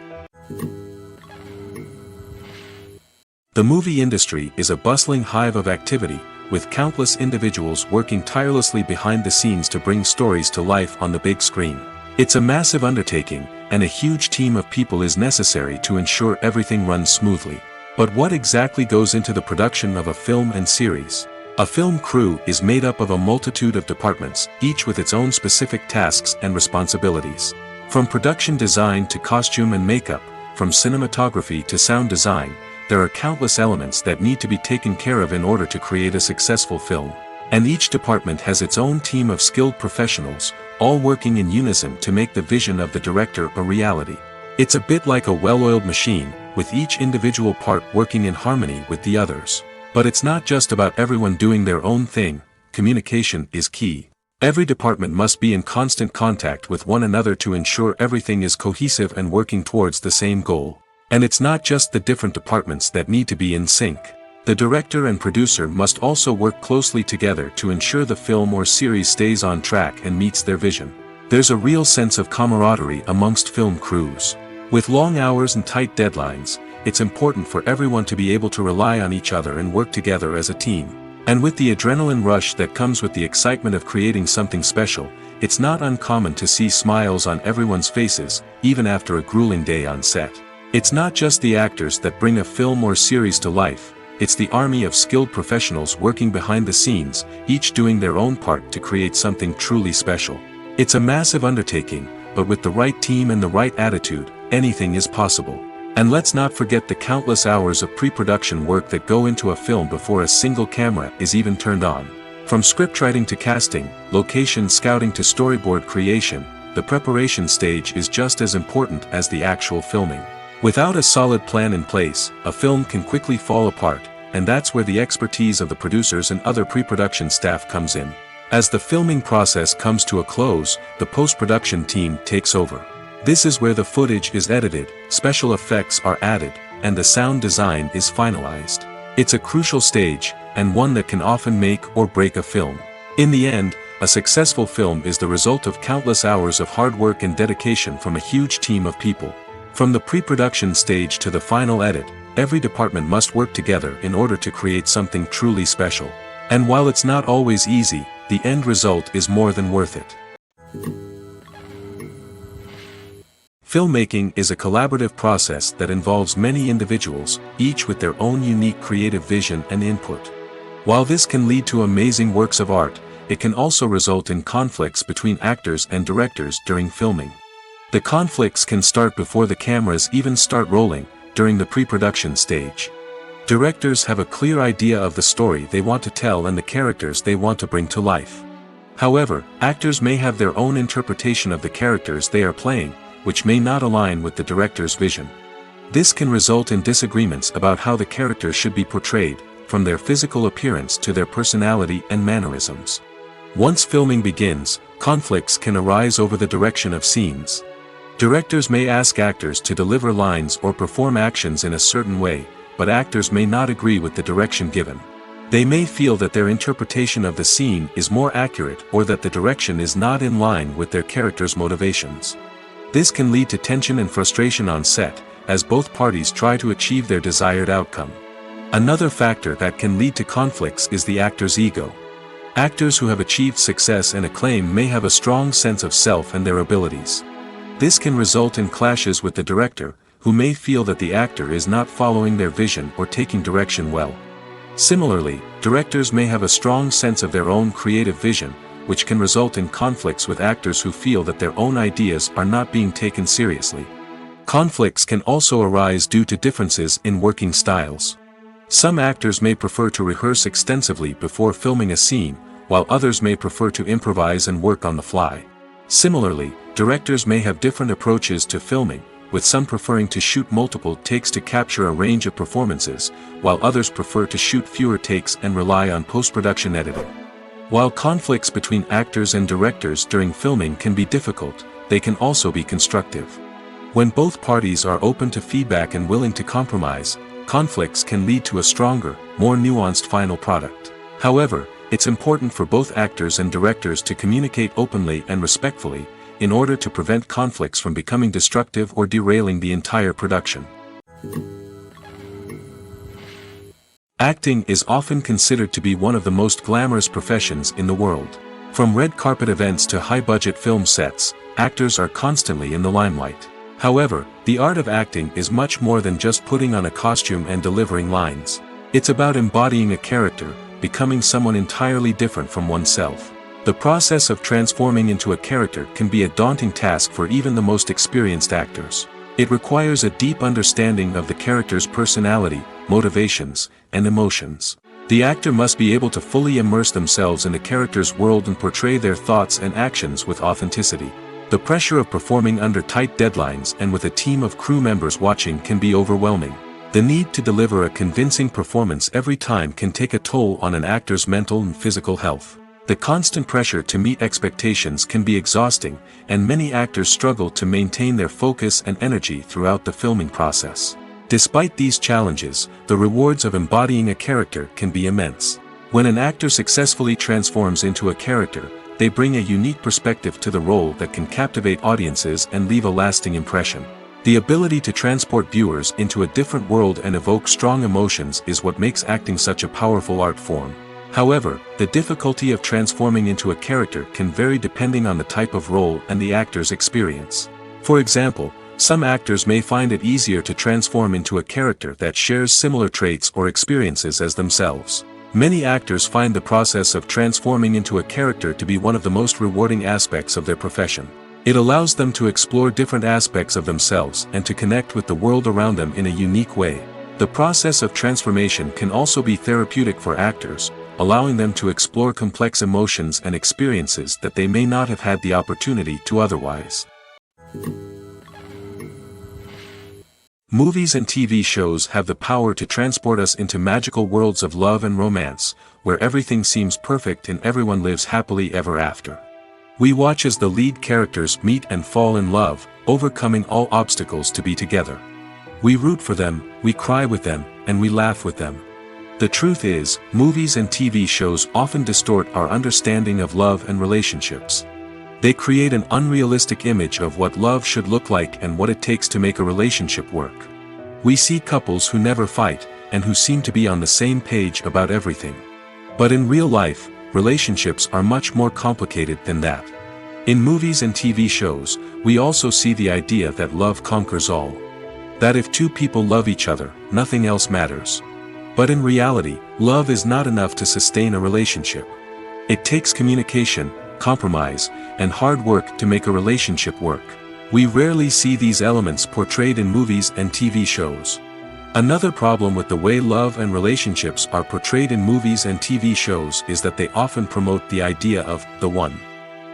The movie industry is a bustling hive of activity, with countless individuals working tirelessly behind the scenes to bring stories to life on the big screen. It's a massive undertaking, and a huge team of people is necessary to ensure everything runs smoothly. But what exactly goes into the production of a film and series? A film crew is made up of a multitude of departments, each with its own specific tasks and responsibilities. From production design to costume and makeup, from cinematography to sound design, there are countless elements that need to be taken care of in order to create a successful film. And each department has its own team of skilled professionals, all working in unison to make the vision of the director a reality. It's a bit like a well-oiled machine, with each individual part working in harmony with the others. But it's not just about everyone doing their own thing. Communication is key. Every department must be in constant contact with one another to ensure everything is cohesive and working towards the same goal. And it's not just the different departments that need to be in sync. The director and producer must also work closely together to ensure the film or series stays on track and meets their vision. There's a real sense of camaraderie amongst film crews. With long hours and tight deadlines, it's important for everyone to be able to rely on each other and work together as a team. And with the adrenaline rush that comes with the excitement of creating something special, it's not uncommon to see smiles on everyone's faces, even after a grueling day on set. It's not just the actors that bring a film or series to life, it's the army of skilled professionals working behind the scenes, each doing their own part to create something truly special. It's a massive undertaking, but with the right team and the right attitude, anything is possible. And let's not forget the countless hours of pre-production work that go into a film before a single camera is even turned on. From scriptwriting to casting, location scouting to storyboard creation, the preparation stage is just as important as the actual filming. Without a solid plan in place, a film can quickly fall apart, and that's where the expertise of the producers and other pre-production staff comes in. As the filming process comes to a close, the post-production team takes over. This is where the footage is edited, special effects are added, and the sound design is finalized. It's a crucial stage, and one that can often make or break a film. In the end, a successful film is the result of countless hours of hard work and dedication from a huge team of people. From the pre-production stage to the final edit, every department must work together in order to create something truly special. And while it's not always easy, the end result is more than worth it. Filmmaking is a collaborative process that involves many individuals, each with their own unique creative vision and input. While this can lead to amazing works of art, it can also result in conflicts between actors and directors during filming. The conflicts can start before the cameras even start rolling, during the pre-production stage. Directors have a clear idea of the story they want to tell and the characters they want to bring to life. However, actors may have their own interpretation of the characters they are playing, which may not align with the director's vision. This can result in disagreements about how the characters should be portrayed, from their physical appearance to their personality and mannerisms. Once filming begins, conflicts can arise over the direction of scenes. Directors may ask actors to deliver lines or perform actions in a certain way, but actors may not agree with the direction given. They may feel that their interpretation of the scene is more accurate or that the direction is not in line with their character's motivations. This can lead to tension and frustration on set, as both parties try to achieve their desired outcome. Another factor that can lead to conflicts is the actor's ego. Actors who have achieved success and acclaim may have a strong sense of self and their abilities. This can result in clashes with the director, who may feel that the actor is not following their vision or taking direction well. Similarly, directors may have a strong sense of their own creative vision, which can result in conflicts with actors who feel that their own ideas are not being taken seriously. Conflicts can also arise due to differences in working styles. Some actors may prefer to rehearse extensively before filming a scene, while others may prefer to improvise and work on the fly. Similarly, directors may have different approaches to filming, with some preferring to shoot multiple takes to capture a range of performances, while others prefer to shoot fewer takes and rely on post-production editing. While conflicts between actors and directors during filming can be difficult, they can also be constructive. When both parties are open to feedback and willing to compromise, conflicts can lead to a stronger, more nuanced final product. However, it's important for both actors and directors to communicate openly and respectfully, in order to prevent conflicts from becoming destructive or derailing the entire production. Acting is often considered to be one of the most glamorous professions in the world. From red carpet events to high-budget film sets, actors are constantly in the limelight. However, the art of acting is much more than just putting on a costume and delivering lines. It's about embodying a character, becoming someone entirely different from oneself. The process of transforming into a character can be a daunting task for even the most experienced actors. It requires a deep understanding of the character's personality, motivations, and emotions. The actor must be able to fully immerse themselves in the character's world and portray their thoughts and actions with authenticity. The pressure of performing under tight deadlines and with a team of crew members watching can be overwhelming. The need to deliver a convincing performance every time can take a toll on an actor's mental and physical health. The constant pressure to meet expectations can be exhausting, and many actors struggle to maintain their focus and energy throughout the filming process. Despite these challenges, the rewards of embodying a character can be immense. When an actor successfully transforms into a character, they bring a unique perspective to the role that can captivate audiences and leave a lasting impression. The ability to transport viewers into a different world and evoke strong emotions is what makes acting such a powerful art form. However, the difficulty of transforming into a character can vary depending on the type of role and the actor's experience. For example, some actors may find it easier to transform into a character that shares similar traits or experiences as themselves. Many actors find the process of transforming into a character to be one of the most rewarding aspects of their profession. It allows them to explore different aspects of themselves and to connect with the world around them in a unique way. The process of transformation can also be therapeutic for actors, allowing them to explore complex emotions and experiences that they may not have had the opportunity to otherwise. Movies and TV shows have the power to transport us into magical worlds of love and romance, where everything seems perfect and everyone lives happily ever after. We watch as the lead characters meet and fall in love, overcoming all obstacles to be together. We root for them, we cry with them, and we laugh with them. The truth is, movies and TV shows often distort our understanding of love and relationships. They create an unrealistic image of what love should look like and what it takes to make a relationship work. We see couples who never fight, and who seem to be on the same page about everything. But in real life, relationships are much more complicated than that. In movies and TV shows, we also see the idea that love conquers all. That if two people love each other, nothing else matters. But in reality, love is not enough to sustain a relationship. It takes communication, compromise, and hard work to make a relationship work. We rarely see these elements portrayed in movies and TV shows. Another problem with the way love and relationships are portrayed in movies and TV shows is that they often promote the idea of the one.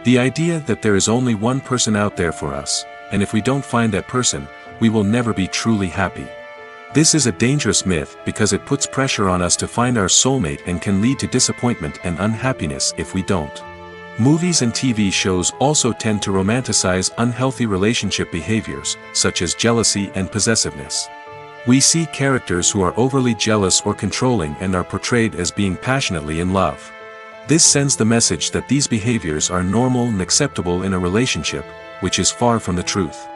The idea that there is only one person out there for us, and if we don't find that person, we will never be truly happy. This is a dangerous myth because it puts pressure on us to find our soulmate and can lead to disappointment and unhappiness if we don't. Movies and TV shows also tend to romanticize unhealthy relationship behaviors, such as jealousy and possessiveness. We see characters who are overly jealous or controlling and are portrayed as being passionately in love. This sends the message that these behaviors are normal and acceptable in a relationship, which is far from the truth.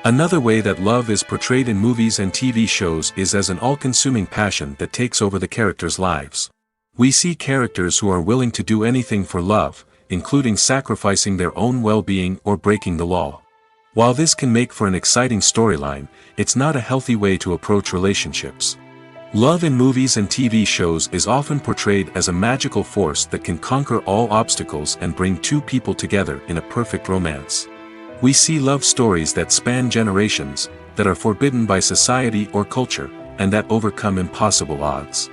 Another way that love is portrayed in movies and TV shows is as an all-consuming passion that takes over the characters' lives. We see characters who are willing to do anything for love, including sacrificing their own well-being or breaking the law. While this can make for an exciting storyline, it's not a healthy way to approach relationships. Love in movies and TV shows is often portrayed as a magical force that can conquer all obstacles and bring two people together in a perfect romance. We see love stories that span generations, that are forbidden by society or culture, and that overcome impossible odds.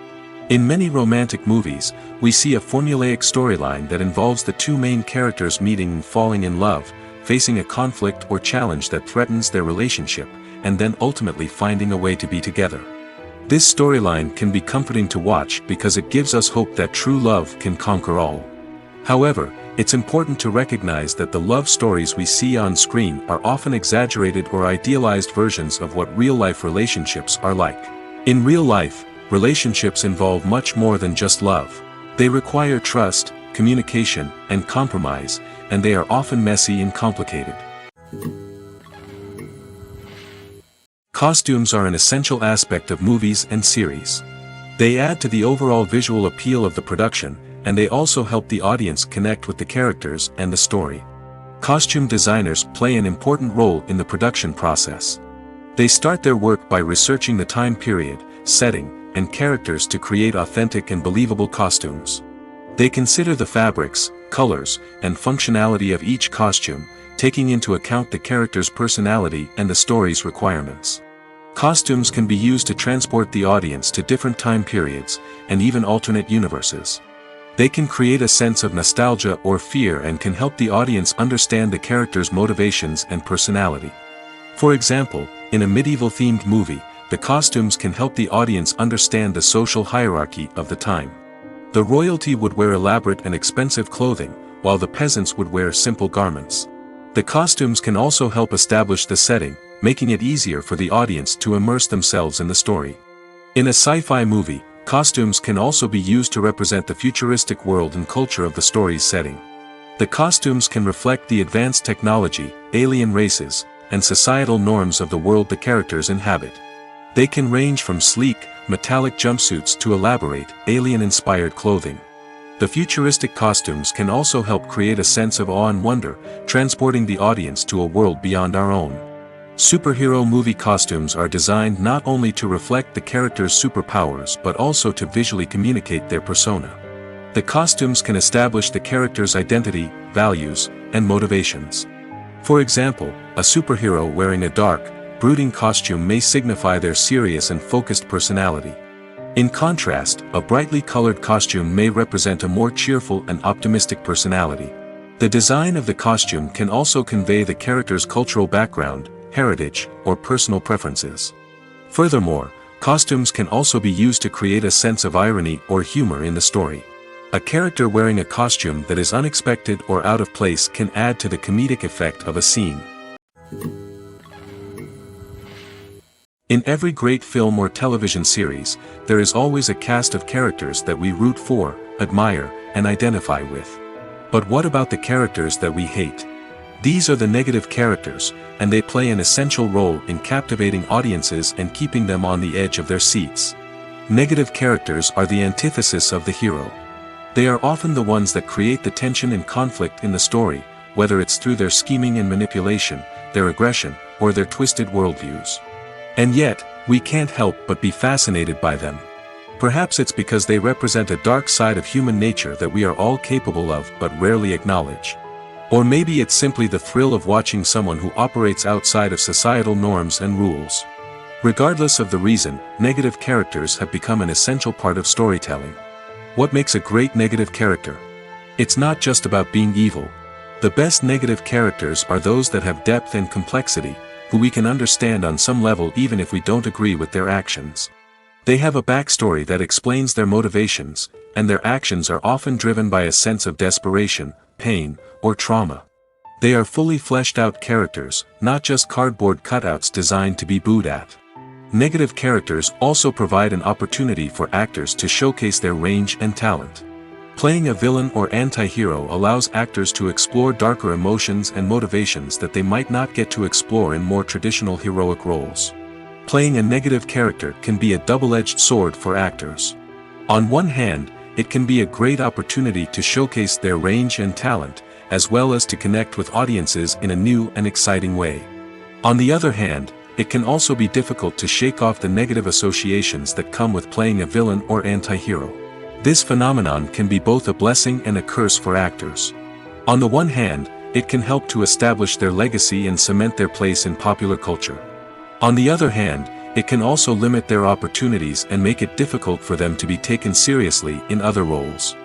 In many romantic movies, we see a formulaic storyline that involves the two main characters meeting and falling in love, facing a conflict or challenge that threatens their relationship, and then ultimately finding a way to be together. This storyline can be comforting to watch because it gives us hope that true love can conquer all. However, it's important to recognize that the love stories we see on screen are often exaggerated or idealized versions of what real-life relationships are like. In real life, relationships involve much more than just love. They require trust, communication, and compromise, and they are often messy and complicated. Costumes are an essential aspect of movies and series. They add to the overall visual appeal of the production, and they also help the audience connect with the characters and the story. Costume designers play an important role in the production process. They start their work by researching the time period, setting, and characters to create authentic and believable costumes. They consider the fabrics, colors, and functionality of each costume, taking into account the character's personality and the story's requirements. Costumes can be used to transport the audience to different time periods, and even alternate universes. They can create a sense of nostalgia or fear and can help the audience understand the character's motivations and personality. For example, in a medieval-themed movie, the costumes can help the audience understand the social hierarchy of the time. The royalty would wear elaborate and expensive clothing, while the peasants would wear simple garments. The costumes can also help establish the setting, making it easier for the audience to immerse themselves in the story. In a sci-fi movie, costumes can also be used to represent the futuristic world and culture of the story's setting. The costumes can reflect the advanced technology, alien races, and societal norms of the world the characters inhabit. They can range from sleek, metallic jumpsuits to elaborate, alien-inspired clothing. The futuristic costumes can also help create a sense of awe and wonder, transporting the audience to a world beyond our own. Superhero movie costumes are designed not only to reflect the character's superpowers but also to visually communicate their persona. The costumes can establish the character's identity, values, and motivations. For example, a superhero wearing a dark, brooding costume may signify their serious and focused personality. In contrast, a brightly colored costume may represent a more cheerful and optimistic personality. The design of the costume can also convey the character's cultural background, heritage, or personal preferences. Furthermore, costumes can also be used to create a sense of irony or humor in the story. A character wearing a costume that is unexpected or out of place can add to the comedic effect of a scene. In every great film or television series, there is always a cast of characters that we root for, admire, and identify with. But what about the characters that we hate? These are the negative characters, and they play an essential role in captivating audiences and keeping them on the edge of their seats. Negative characters are the antithesis of the hero. They are often the ones that create the tension and conflict in the story, whether it's through their scheming and manipulation, their aggression, or their twisted worldviews. And yet, we can't help but be fascinated by them. Perhaps it's because they represent a dark side of human nature that we are all capable of but rarely acknowledge. Or maybe it's simply the thrill of watching someone who operates outside of societal norms and rules. Regardless of the reason, negative characters have become an essential part of storytelling. What makes a great negative character? It's not just about being evil. The best negative characters are those that have depth and complexity, who we can understand on some level even if we don't agree with their actions. They have a backstory that explains their motivations, and their actions are often driven by a sense of desperation, pain, or trauma. They are fully fleshed out characters, not just cardboard cutouts designed to be booed at. Negative characters also provide an opportunity for actors to showcase their range and talent. Playing a villain or anti-hero allows actors to explore darker emotions and motivations that they might not get to explore in more traditional heroic roles. Playing a negative character can be a double-edged sword for actors. On one hand, it can be a great opportunity to showcase their range and talent, as well as to connect with audiences in a new and exciting way. On the other hand, it can also be difficult to shake off the negative associations that come with playing a villain or anti-hero. This phenomenon can be both a blessing and a curse for actors. On the one hand, it can help to establish their legacy and cement their place in popular culture. On the other hand, it can also limit their opportunities and make it difficult for them to be taken seriously in other roles.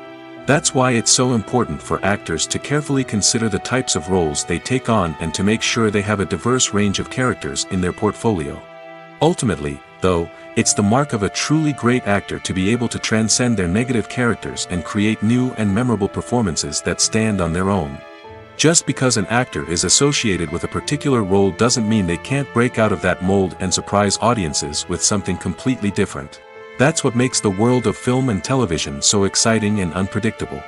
That's why it's so important for actors to carefully consider the types of roles they take on and to make sure they have a diverse range of characters in their portfolio. Ultimately, though, it's the mark of a truly great actor to be able to transcend their negative characters and create new and memorable performances that stand on their own. Just because an actor is associated with a particular role doesn't mean they can't break out of that mold and surprise audiences with something completely different. That's what makes the world of film and television so exciting and unpredictable.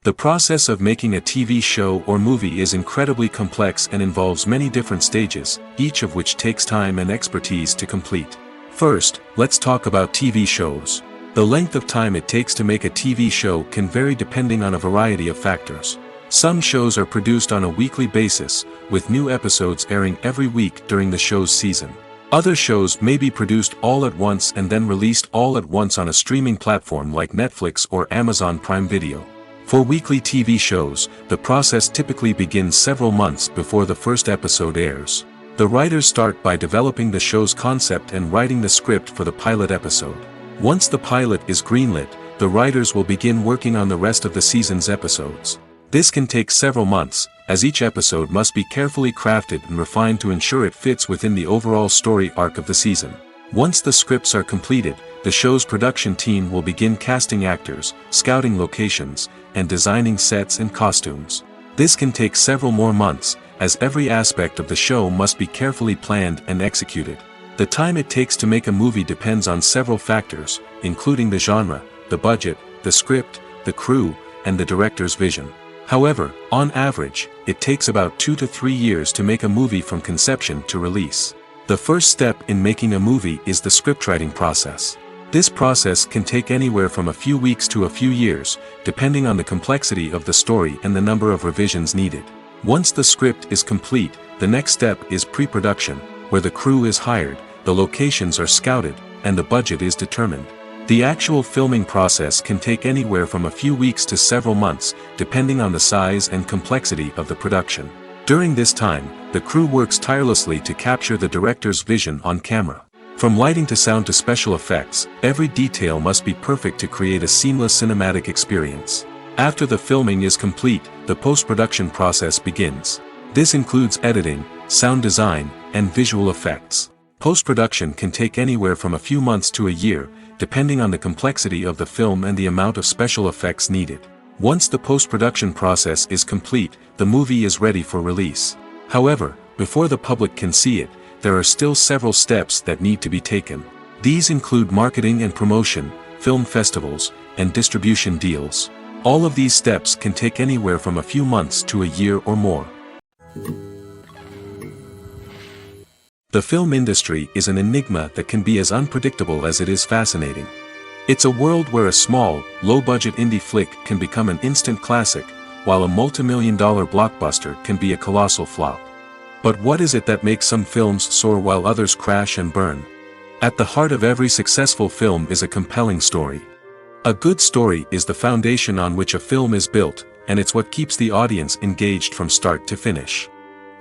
The process of making a TV show or movie is incredibly complex and involves many different stages, each of which takes time and expertise to complete. First, let's talk about TV shows. The length of time it takes to make a TV show can vary depending on a variety of factors. Some shows are produced on a weekly basis, with new episodes airing every week during the show's season. Other shows may be produced all at once and then released all at once on a streaming platform like Netflix or Amazon Prime Video. For weekly TV shows, the process typically begins several months before the first episode airs. The writers start by developing the show's concept and writing the script for the pilot episode. Once the pilot is greenlit, the writers will begin working on the rest of the season's episodes. This can take several months, as each episode must be carefully crafted and refined to ensure it fits within the overall story arc of the season. Once the scripts are completed, the show's production team will begin casting actors, scouting locations, and designing sets and costumes. This can take several more months, as every aspect of the show must be carefully planned and executed. The time it takes to make a movie depends on several factors, including the genre, the budget, the script, the crew, and the director's vision. However, on average, it takes about 2 to 3 years to make a movie from conception to release. The first step in making a movie is the scriptwriting process. This process can take anywhere from a few weeks to a few years, depending on the complexity of the story and the number of revisions needed. Once the script is complete, the next step is pre-production, where the crew is hired, the locations are scouted, and the budget is determined. The actual filming process can take anywhere from a few weeks to several months, depending on the size and complexity of the production. During this time, the crew works tirelessly to capture the director's vision on camera. From lighting to sound to special effects, every detail must be perfect to create a seamless cinematic experience. After the filming is complete, the post-production process begins. This includes editing, sound design, and visual effects. Post-production can take anywhere from a few months to a year, depending on the complexity of the film and the amount of special effects needed. Once the post-production process is complete, the movie is ready for release. However, before the public can see it, there are still several steps that need to be taken. These include marketing and promotion, film festivals, and distribution deals. All of these steps can take anywhere from a few months to a year or more. The film industry is an enigma that can be as unpredictable as it is fascinating. It's a world where a small, low-budget indie flick can become an instant classic, while a multi-million-dollar blockbuster can be a colossal flop. But what is it that makes some films soar while others crash and burn? At the heart of every successful film is a compelling story. A good story is the foundation on which a film is built, and it's what keeps the audience engaged from start to finish.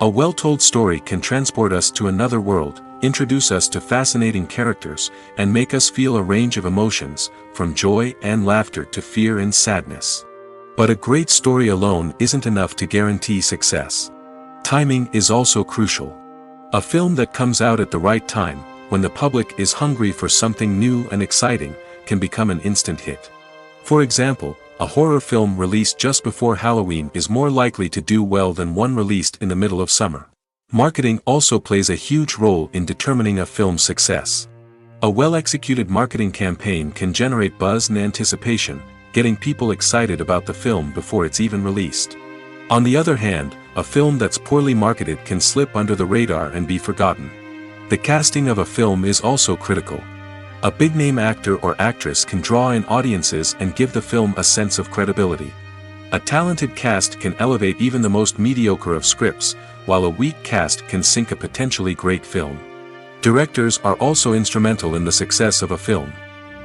A well-told story can transport us to another world, introduce us to fascinating characters, and make us feel a range of emotions, from joy and laughter to fear and sadness. But a great story alone isn't enough to guarantee success. Timing is also crucial. A film that comes out at the right time, when the public is hungry for something new and exciting, can become an instant hit. For example, a horror film released just before Halloween is more likely to do well than one released in the middle of summer. Marketing also plays a huge role in determining a film's success. A well-executed marketing campaign can generate buzz and anticipation, getting people excited about the film before it's even released. On the other hand, a film that's poorly marketed can slip under the radar and be forgotten. The casting of a film is also critical. A big-name actor or actress can draw in audiences and give the film a sense of credibility. A talented cast can elevate even the most mediocre of scripts, while a weak cast can sink a potentially great film. Directors are also instrumental in the success of a film.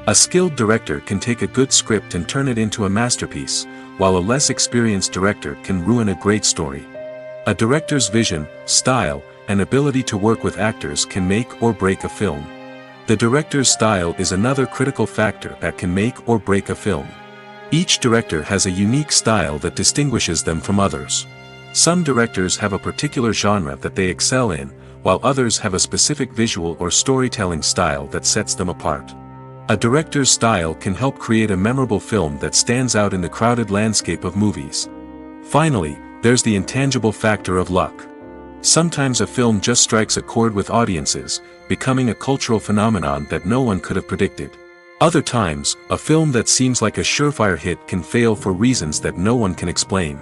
A skilled director can take a good script and turn it into a masterpiece, while a less experienced director can ruin a great story. A director's vision, style, and ability to work with actors can make or break a film. The director's style is another critical factor that can make or break a film. Each director has a unique style that distinguishes them from others. Some directors have a particular genre that they excel in, while others have a specific visual or storytelling style that sets them apart. A director's style can help create a memorable film that stands out in the crowded landscape of movies. Finally, there's the intangible factor of luck. Sometimes a film just strikes a chord with audiences, becoming a cultural phenomenon that no one could have predicted. Other times, a film that seems like a surefire hit can fail for reasons that no one can explain.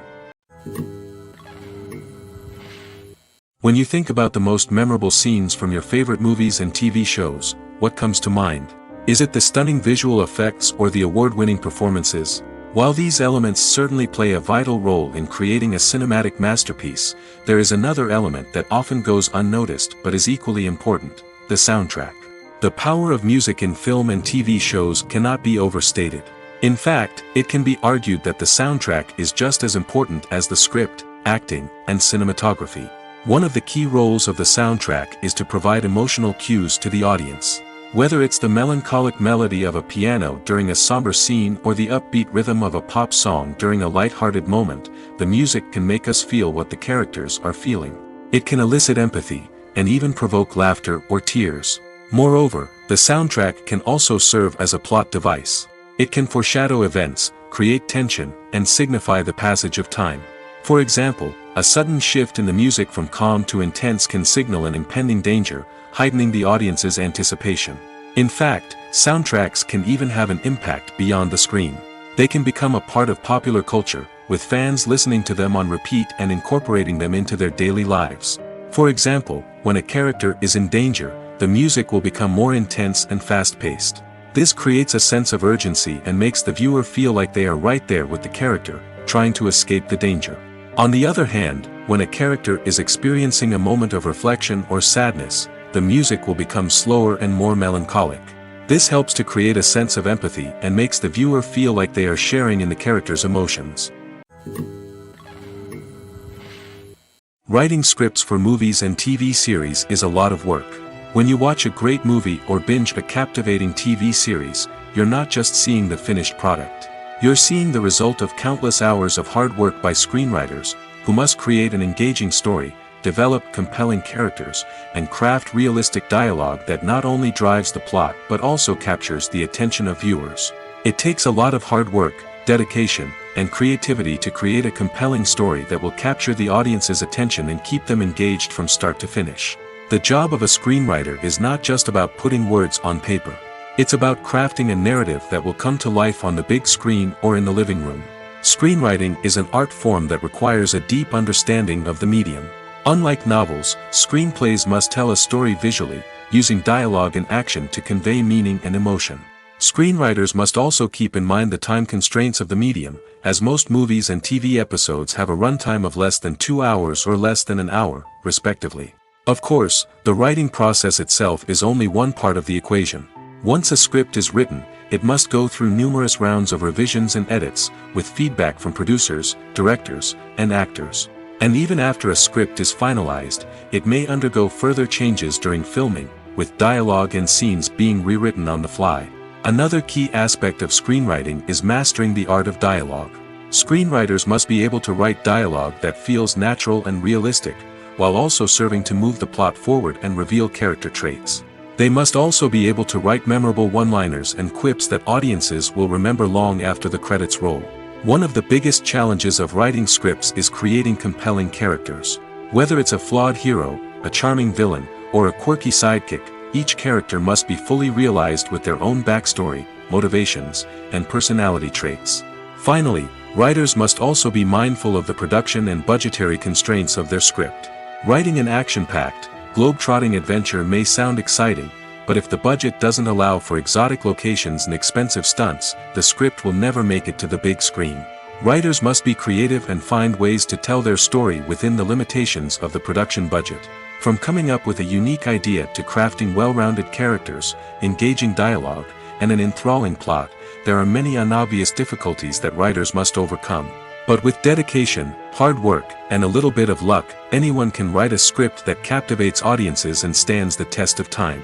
When you think about the most memorable scenes from your favorite movies and TV shows, what comes to mind? Is it the stunning visual effects or the award-winning performances? While these elements certainly play a vital role in creating a cinematic masterpiece, there is another element that often goes unnoticed but is equally important: the soundtrack. The power of music in film and TV shows cannot be overstated. In fact, it can be argued that the soundtrack is just as important as the script, acting, and cinematography. One of the key roles of the soundtrack is to provide emotional cues to the audience. Whether it's the melancholic melody of a piano during a somber scene or the upbeat rhythm of a pop song during a light-hearted moment, the music can make us feel what the characters are feeling. It can elicit empathy, and even provoke laughter or tears. Moreover, the soundtrack can also serve as a plot device. It can foreshadow events, create tension, and signify the passage of time. For example, a sudden shift in the music from calm to intense can signal an impending danger, heightening the audience's anticipation. In fact, soundtracks can even have an impact beyond the screen. They can become a part of popular culture, with fans listening to them on repeat and incorporating them into their daily lives. For example, when a character is in danger, the music will become more intense and fast-paced. This creates a sense of urgency and makes the viewer feel like they are right there with the character, trying to escape the danger. On the other hand, when a character is experiencing a moment of reflection or sadness, the music will become slower and more melancholic. This helps to create a sense of empathy and makes the viewer feel like they are sharing in the character's emotions. Writing scripts for movies and TV series is a lot of work. When you watch a great movie or binge a captivating TV series, you're not just seeing the finished product. You're seeing the result of countless hours of hard work by screenwriters, who must create an engaging story, develop compelling characters, and craft realistic dialogue that not only drives the plot but also captures the attention of viewers. It takes a lot of hard work, dedication, and creativity to create a compelling story that will capture the audience's attention and keep them engaged from start to finish. The job of a screenwriter is not just about putting words on paper. It's about crafting a narrative that will come to life on the big screen or in the living room. Screenwriting is an art form that requires a deep understanding of the medium. Unlike novels, screenplays must tell a story visually, using dialogue and action to convey meaning and emotion. Screenwriters must also keep in mind the time constraints of the medium, as most movies and TV episodes have a runtime of less than 2 hours or less than an hour, respectively. Of course, the writing process itself is only one part of the equation. Once a script is written, it must go through numerous rounds of revisions and edits, with feedback from producers, directors, and actors. And even after a script is finalized, it may undergo further changes during filming, with dialogue and scenes being rewritten on the fly. Another key aspect of screenwriting is mastering the art of dialogue. Screenwriters must be able to write dialogue that feels natural and realistic, while also serving to move the plot forward and reveal character traits. They must also be able to write memorable one-liners and quips that audiences will remember long after the credits roll. One of the biggest challenges of writing scripts is creating compelling characters. Whether it's a flawed hero, a charming villain, or a quirky sidekick, each character must be fully realized with their own backstory, motivations, and personality traits. Finally, writers must also be mindful of the production and budgetary constraints of their script. Writing an action-packed, globe-trotting adventure may sound exciting, but if the budget doesn't allow for exotic locations and expensive stunts, the script will never make it to the big screen. Writers must be creative and find ways to tell their story within the limitations of the production budget. From coming up with a unique idea to crafting well-rounded characters, engaging dialogue, and an enthralling plot, there are many unobvious difficulties that writers must overcome. But with dedication, hard work, and a little bit of luck, anyone can write a script that captivates audiences and stands the test of time.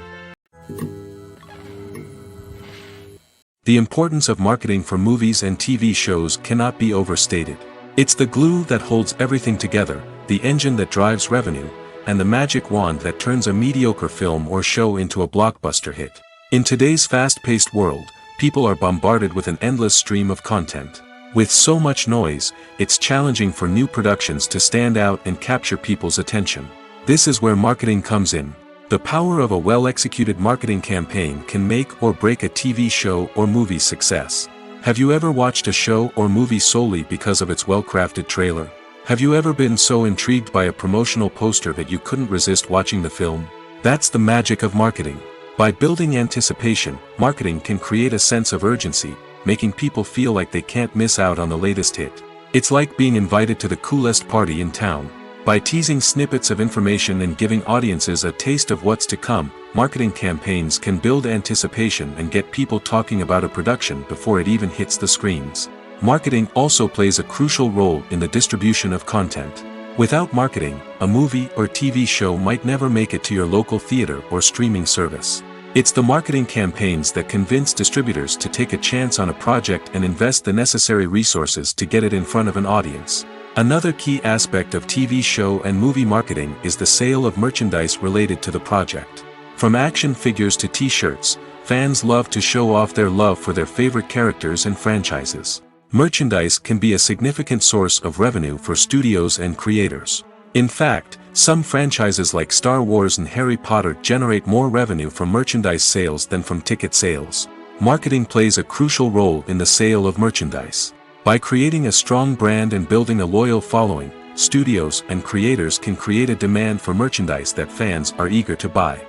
The importance of marketing for movies and TV shows cannot be overstated. It's the glue that holds everything together, the engine that drives revenue, and the magic wand that turns a mediocre film or show into a blockbuster hit. In today's fast-paced world, people are bombarded with an endless stream of content. With so much noise, it's challenging for new productions to stand out and capture people's attention. This is where marketing comes in. The power of a well-executed marketing campaign can make or break a TV show or movie's success. Have you ever watched a show or movie solely because of its well-crafted trailer? Have you ever been so intrigued by a promotional poster that you couldn't resist watching the film? That's the magic of marketing. By building anticipation, marketing can create a sense of urgency, making people feel like they can't miss out on the latest hit. It's like being invited to the coolest party in town. By teasing snippets of information and giving audiences a taste of what's to come, marketing campaigns can build anticipation and get people talking about a production before it even hits the screens. Marketing also plays a crucial role in the distribution of content. Without marketing, a movie or TV show might never make it to your local theater or streaming service. It's the marketing campaigns that convince distributors to take a chance on a project and invest the necessary resources to get it in front of an audience. Another key aspect of TV show and movie marketing is the sale of merchandise related to the project. From action figures to t-shirts, fans love to show off their love for their favorite characters and franchises. Merchandise can be a significant source of revenue for studios and creators. In fact, some franchises like Star Wars and Harry Potter generate more revenue from merchandise sales than from ticket sales. Marketing plays a crucial role in the sale of merchandise. By creating a strong brand and building a loyal following, studios and creators can create a demand for merchandise that fans are eager to buy.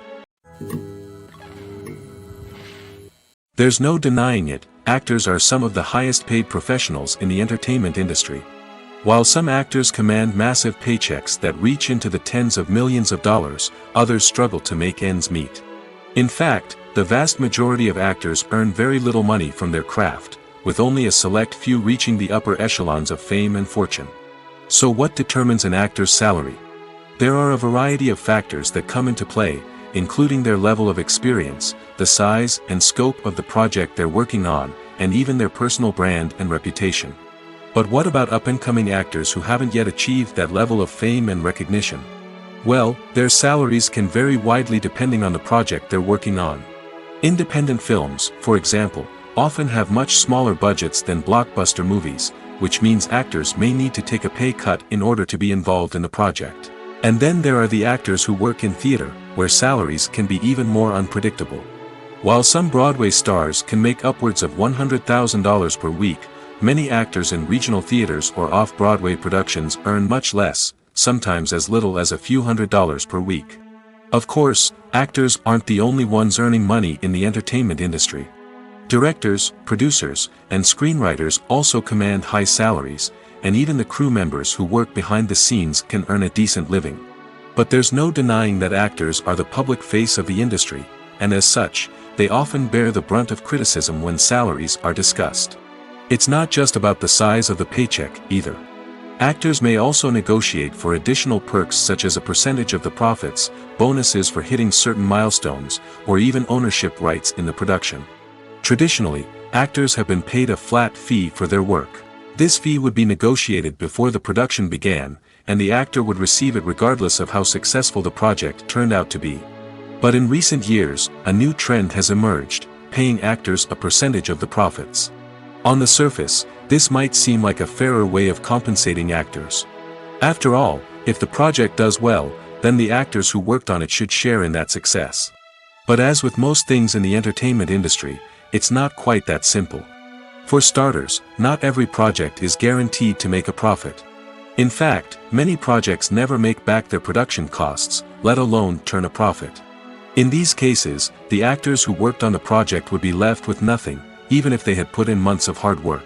There's no denying it, actors are some of the highest paid professionals in the entertainment industry. While some actors command massive paychecks that reach into the tens of millions of dollars, others struggle to make ends meet. In fact, the vast majority of actors earn very little money from their craft, with only a select few reaching the upper echelons of fame and fortune. So what determines an actor's salary? There are a variety of factors that come into play, including their level of experience, the size and scope of the project they're working on, and even their personal brand and reputation. But what about up-and-coming actors who haven't yet achieved that level of fame and recognition? Well, their salaries can vary widely depending on the project they're working on. Independent films, for example, often have much smaller budgets than blockbuster movies, which means actors may need to take a pay cut in order to be involved in the project. And then there are the actors who work in theater, where salaries can be even more unpredictable. While some Broadway stars can make upwards of $100,000 per week, many actors in regional theaters or off-Broadway productions earn much less, sometimes as little as a few $100s per week. Of course, actors aren't the only ones earning money in the entertainment industry. Directors, producers, and screenwriters also command high salaries, and even the crew members who work behind the scenes can earn a decent living. But there's no denying that actors are the public face of the industry, and as such, they often bear the brunt of criticism when salaries are discussed. It's not just about the size of the paycheck, either. Actors may also negotiate for additional perks such as a percentage of the profits, bonuses for hitting certain milestones, or even ownership rights in the production. Traditionally, actors have been paid a flat fee for their work. This fee would be negotiated before the production began, and the actor would receive it regardless of how successful the project turned out to be. But in recent years, a new trend has emerged, paying actors a percentage of the profits. On the surface, this might seem like a fairer way of compensating actors. After all, if the project does well, then the actors who worked on it should share in that success. But as with most things in the entertainment industry, it's not quite that simple. For starters, not every project is guaranteed to make a profit. In fact, many projects never make back their production costs, let alone turn a profit. In these cases, the actors who worked on the project would be left with nothing, even if they had put in months of hard work.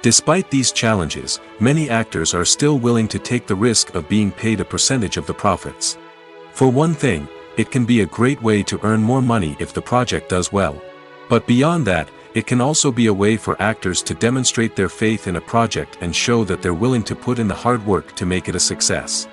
Despite these challenges, many actors are still willing to take the risk of being paid a percentage of the profits. For one thing, it can be a great way to earn more money if the project does well. But beyond that, it can also be a way for actors to demonstrate their faith in a project and show that they're willing to put in the hard work to make it a success.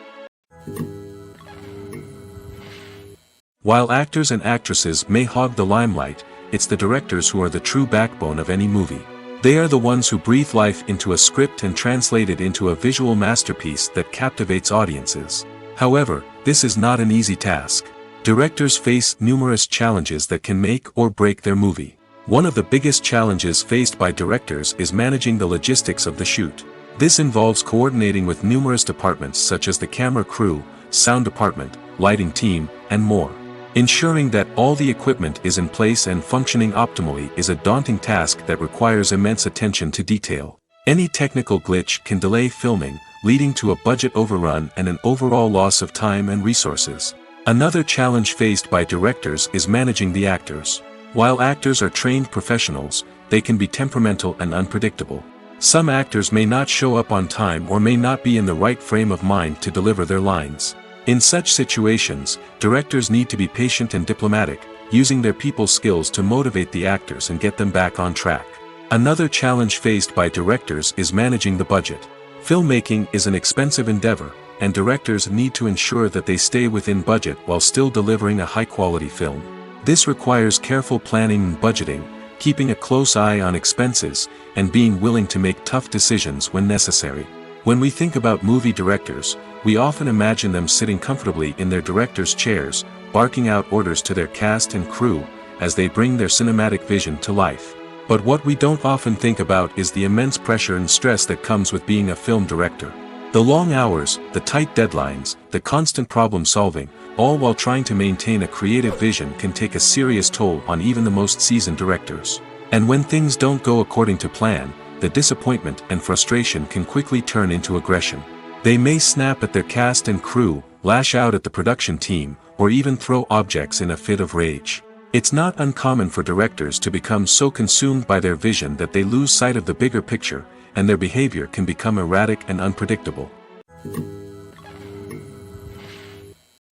While actors and actresses may hog the limelight, it's the directors who are the true backbone of any movie. They are the ones who breathe life into a script and translate it into a visual masterpiece that captivates audiences. However, this is not an easy task. Directors face numerous challenges that can make or break their movie. One of the biggest challenges faced by directors is managing the logistics of the shoot. This involves coordinating with numerous departments such as the camera crew, sound department, lighting team, and more. Ensuring that all the equipment is in place and functioning optimally is a daunting task that requires immense attention to detail. Any technical glitch can delay filming, leading to a budget overrun and an overall loss of time and resources. Another challenge faced by directors is managing the actors. While actors are trained professionals, they can be temperamental and unpredictable. Some actors may not show up on time or may not be in the right frame of mind to deliver their lines. In such situations, directors need to be patient and diplomatic, using their people skills to motivate the actors and get them back on track. Another challenge faced by directors is managing the budget. Filmmaking is an expensive endeavor, and directors need to ensure that they stay within budget while still delivering a high-quality film. This requires careful planning and budgeting, keeping a close eye on expenses, and being willing to make tough decisions when necessary. When we think about movie directors, we often imagine them sitting comfortably in their director's chairs, barking out orders to their cast and crew, as they bring their cinematic vision to life. But what we don't often think about is the immense pressure and stress that comes with being a film director. The long hours, the tight deadlines, the constant problem solving, all while trying to maintain a creative vision can take a serious toll on even the most seasoned directors. And when things don't go according to plan, the disappointment and frustration can quickly turn into aggression. They may snap at their cast and crew, lash out at the production team, or even throw objects in a fit of rage. It's not uncommon for directors to become so consumed by their vision that they lose sight of the bigger picture, and their behavior can become erratic and unpredictable.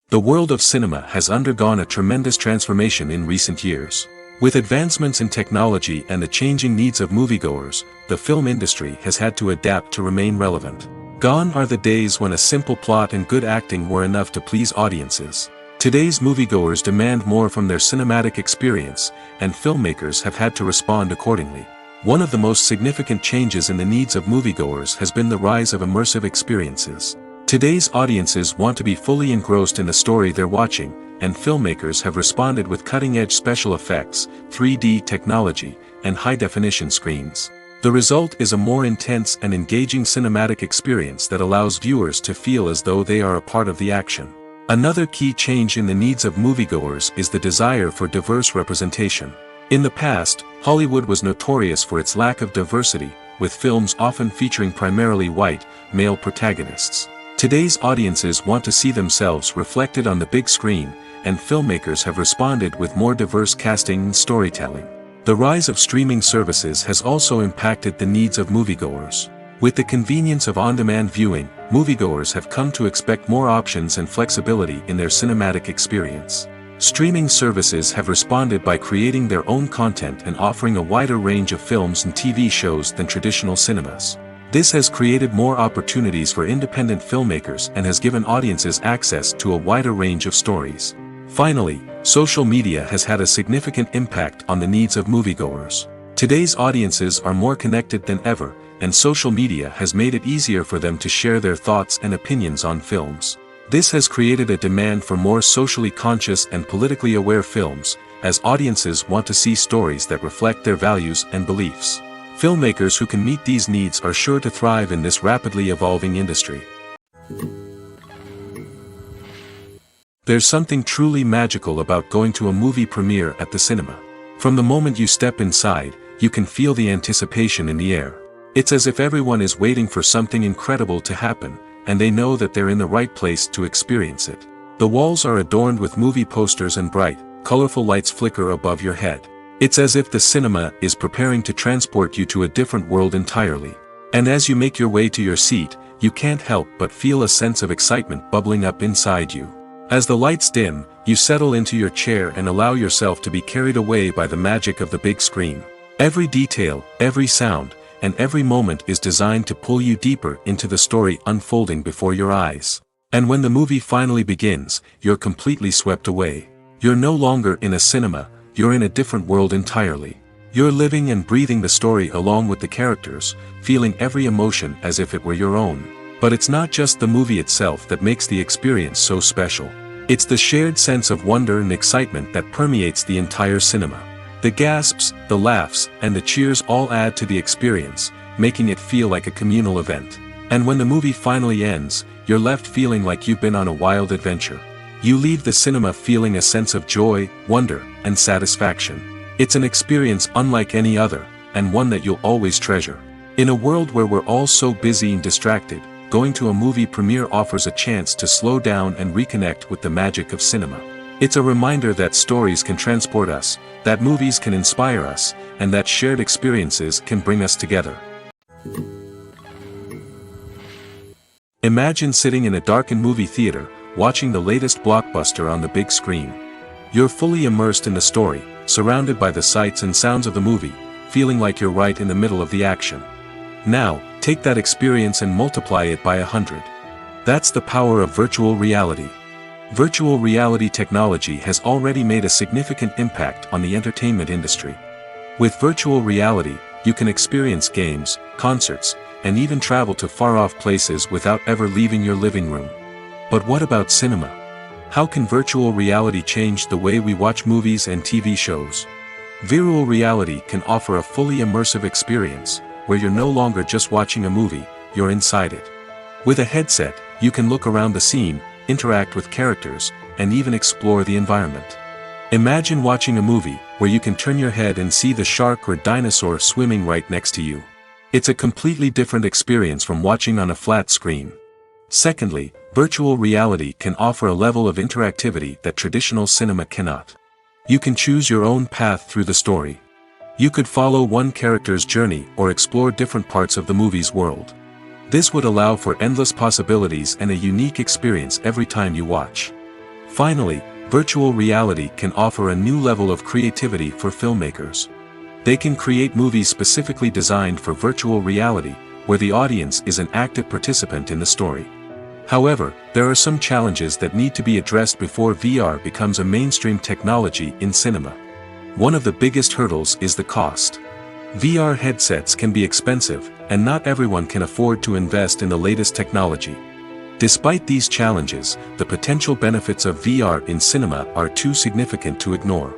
The world of cinema has undergone a tremendous transformation in recent years. With advancements in technology and the changing needs of moviegoers, the film industry has had to adapt to remain relevant. Gone are the days when a simple plot and good acting were enough to please audiences. Today's moviegoers demand more from their cinematic experience, and filmmakers have had to respond accordingly. One of the most significant changes in the needs of moviegoers has been the rise of immersive experiences. Today's audiences want to be fully engrossed in the story they're watching, and filmmakers have responded with cutting-edge special effects, 3D technology, and high-definition screens. The result is a more intense and engaging cinematic experience that allows viewers to feel as though they are a part of the action. Another key change in the needs of moviegoers is the desire for diverse representation. In the past, Hollywood was notorious for its lack of diversity, with films often featuring primarily white, male protagonists. Today's audiences want to see themselves reflected on the big screen, and filmmakers have responded with more diverse casting and storytelling. The rise of streaming services has also impacted the needs of moviegoers. With the convenience of on-demand viewing, moviegoers have come to expect more options and flexibility in their cinematic experience. Streaming services have responded by creating their own content and offering a wider range of films and TV shows than traditional cinemas. This has created more opportunities for independent filmmakers and has given audiences access to a wider range of stories. Finally, social media has had a significant impact on the needs of moviegoers. Today's audiences are more connected than ever, and social media has made it easier for them to share their thoughts and opinions on films. This has created a demand for more socially conscious and politically aware films, as audiences want to see stories that reflect their values and beliefs. Filmmakers who can meet these needs are sure to thrive in this rapidly evolving industry. There's something truly magical about going to a movie premiere at the cinema. From the moment you step inside, you can feel the anticipation in the air. It's as if everyone is waiting for something incredible to happen, and they know that they're in the right place to experience it. The walls are adorned with movie posters and bright, colorful lights flicker above your head. It's as if the cinema is preparing to transport you to a different world entirely. And as you make your way to your seat, you can't help but feel a sense of excitement bubbling up inside you. As the lights dim, you settle into your chair and allow yourself to be carried away by the magic of the big screen. Every detail, every sound, and every moment is designed to pull you deeper into the story unfolding before your eyes. And when the movie finally begins, you're completely swept away. You're no longer in a cinema, you're in a different world entirely. You're living and breathing the story along with the characters, feeling every emotion as if it were your own. But it's not just the movie itself that makes the experience so special. It's the shared sense of wonder and excitement that permeates the entire cinema. The gasps, the laughs, and the cheers all add to the experience, making it feel like a communal event. And when the movie finally ends, you're left feeling like you've been on a wild adventure. You leave the cinema feeling a sense of joy, wonder, and satisfaction. It's an experience unlike any other, and one that you'll always treasure. In a world where we're all so busy and distracted, going to a movie premiere offers a chance to slow down and reconnect with the magic of cinema. It's a reminder that stories can transport us, that movies can inspire us, and that shared experiences can bring us together. Imagine sitting in a darkened movie theater, watching the latest blockbuster on the big screen. You're fully immersed in the story, surrounded by the sights and sounds of the movie, feeling like you're right in the middle of the action. Now, take that experience and multiply it by 100. That's the power of virtual reality. Virtual reality technology has already made a significant impact on the entertainment industry. With virtual reality, you can experience games, concerts, and even travel to far-off places without ever leaving your living room. But what about cinema? How can virtual reality change the way we watch movies and TV shows? Virtual reality can offer a fully immersive experience, where you're no longer just watching a movie, you're inside it. With a headset, you can look around the scene, interact with characters, and even explore the environment. Imagine watching a movie where you can turn your head and see the shark or dinosaur swimming right next to you. It's a completely different experience from watching on a flat screen. Secondly, virtual reality can offer a level of interactivity that traditional cinema cannot. You can choose your own path through the story. You could follow one character's journey or explore different parts of the movie's world. This would allow for endless possibilities and a unique experience every time you watch. Finally, virtual reality can offer a new level of creativity for filmmakers. They can create movies specifically designed for virtual reality, where the audience is an active participant in the story. However, there are some challenges that need to be addressed before VR becomes a mainstream technology in cinema. One of the biggest hurdles is the cost. VR headsets can be expensive, and not everyone can afford to invest in the latest technology. Despite these challenges, the potential benefits of VR in cinema are too significant to ignore.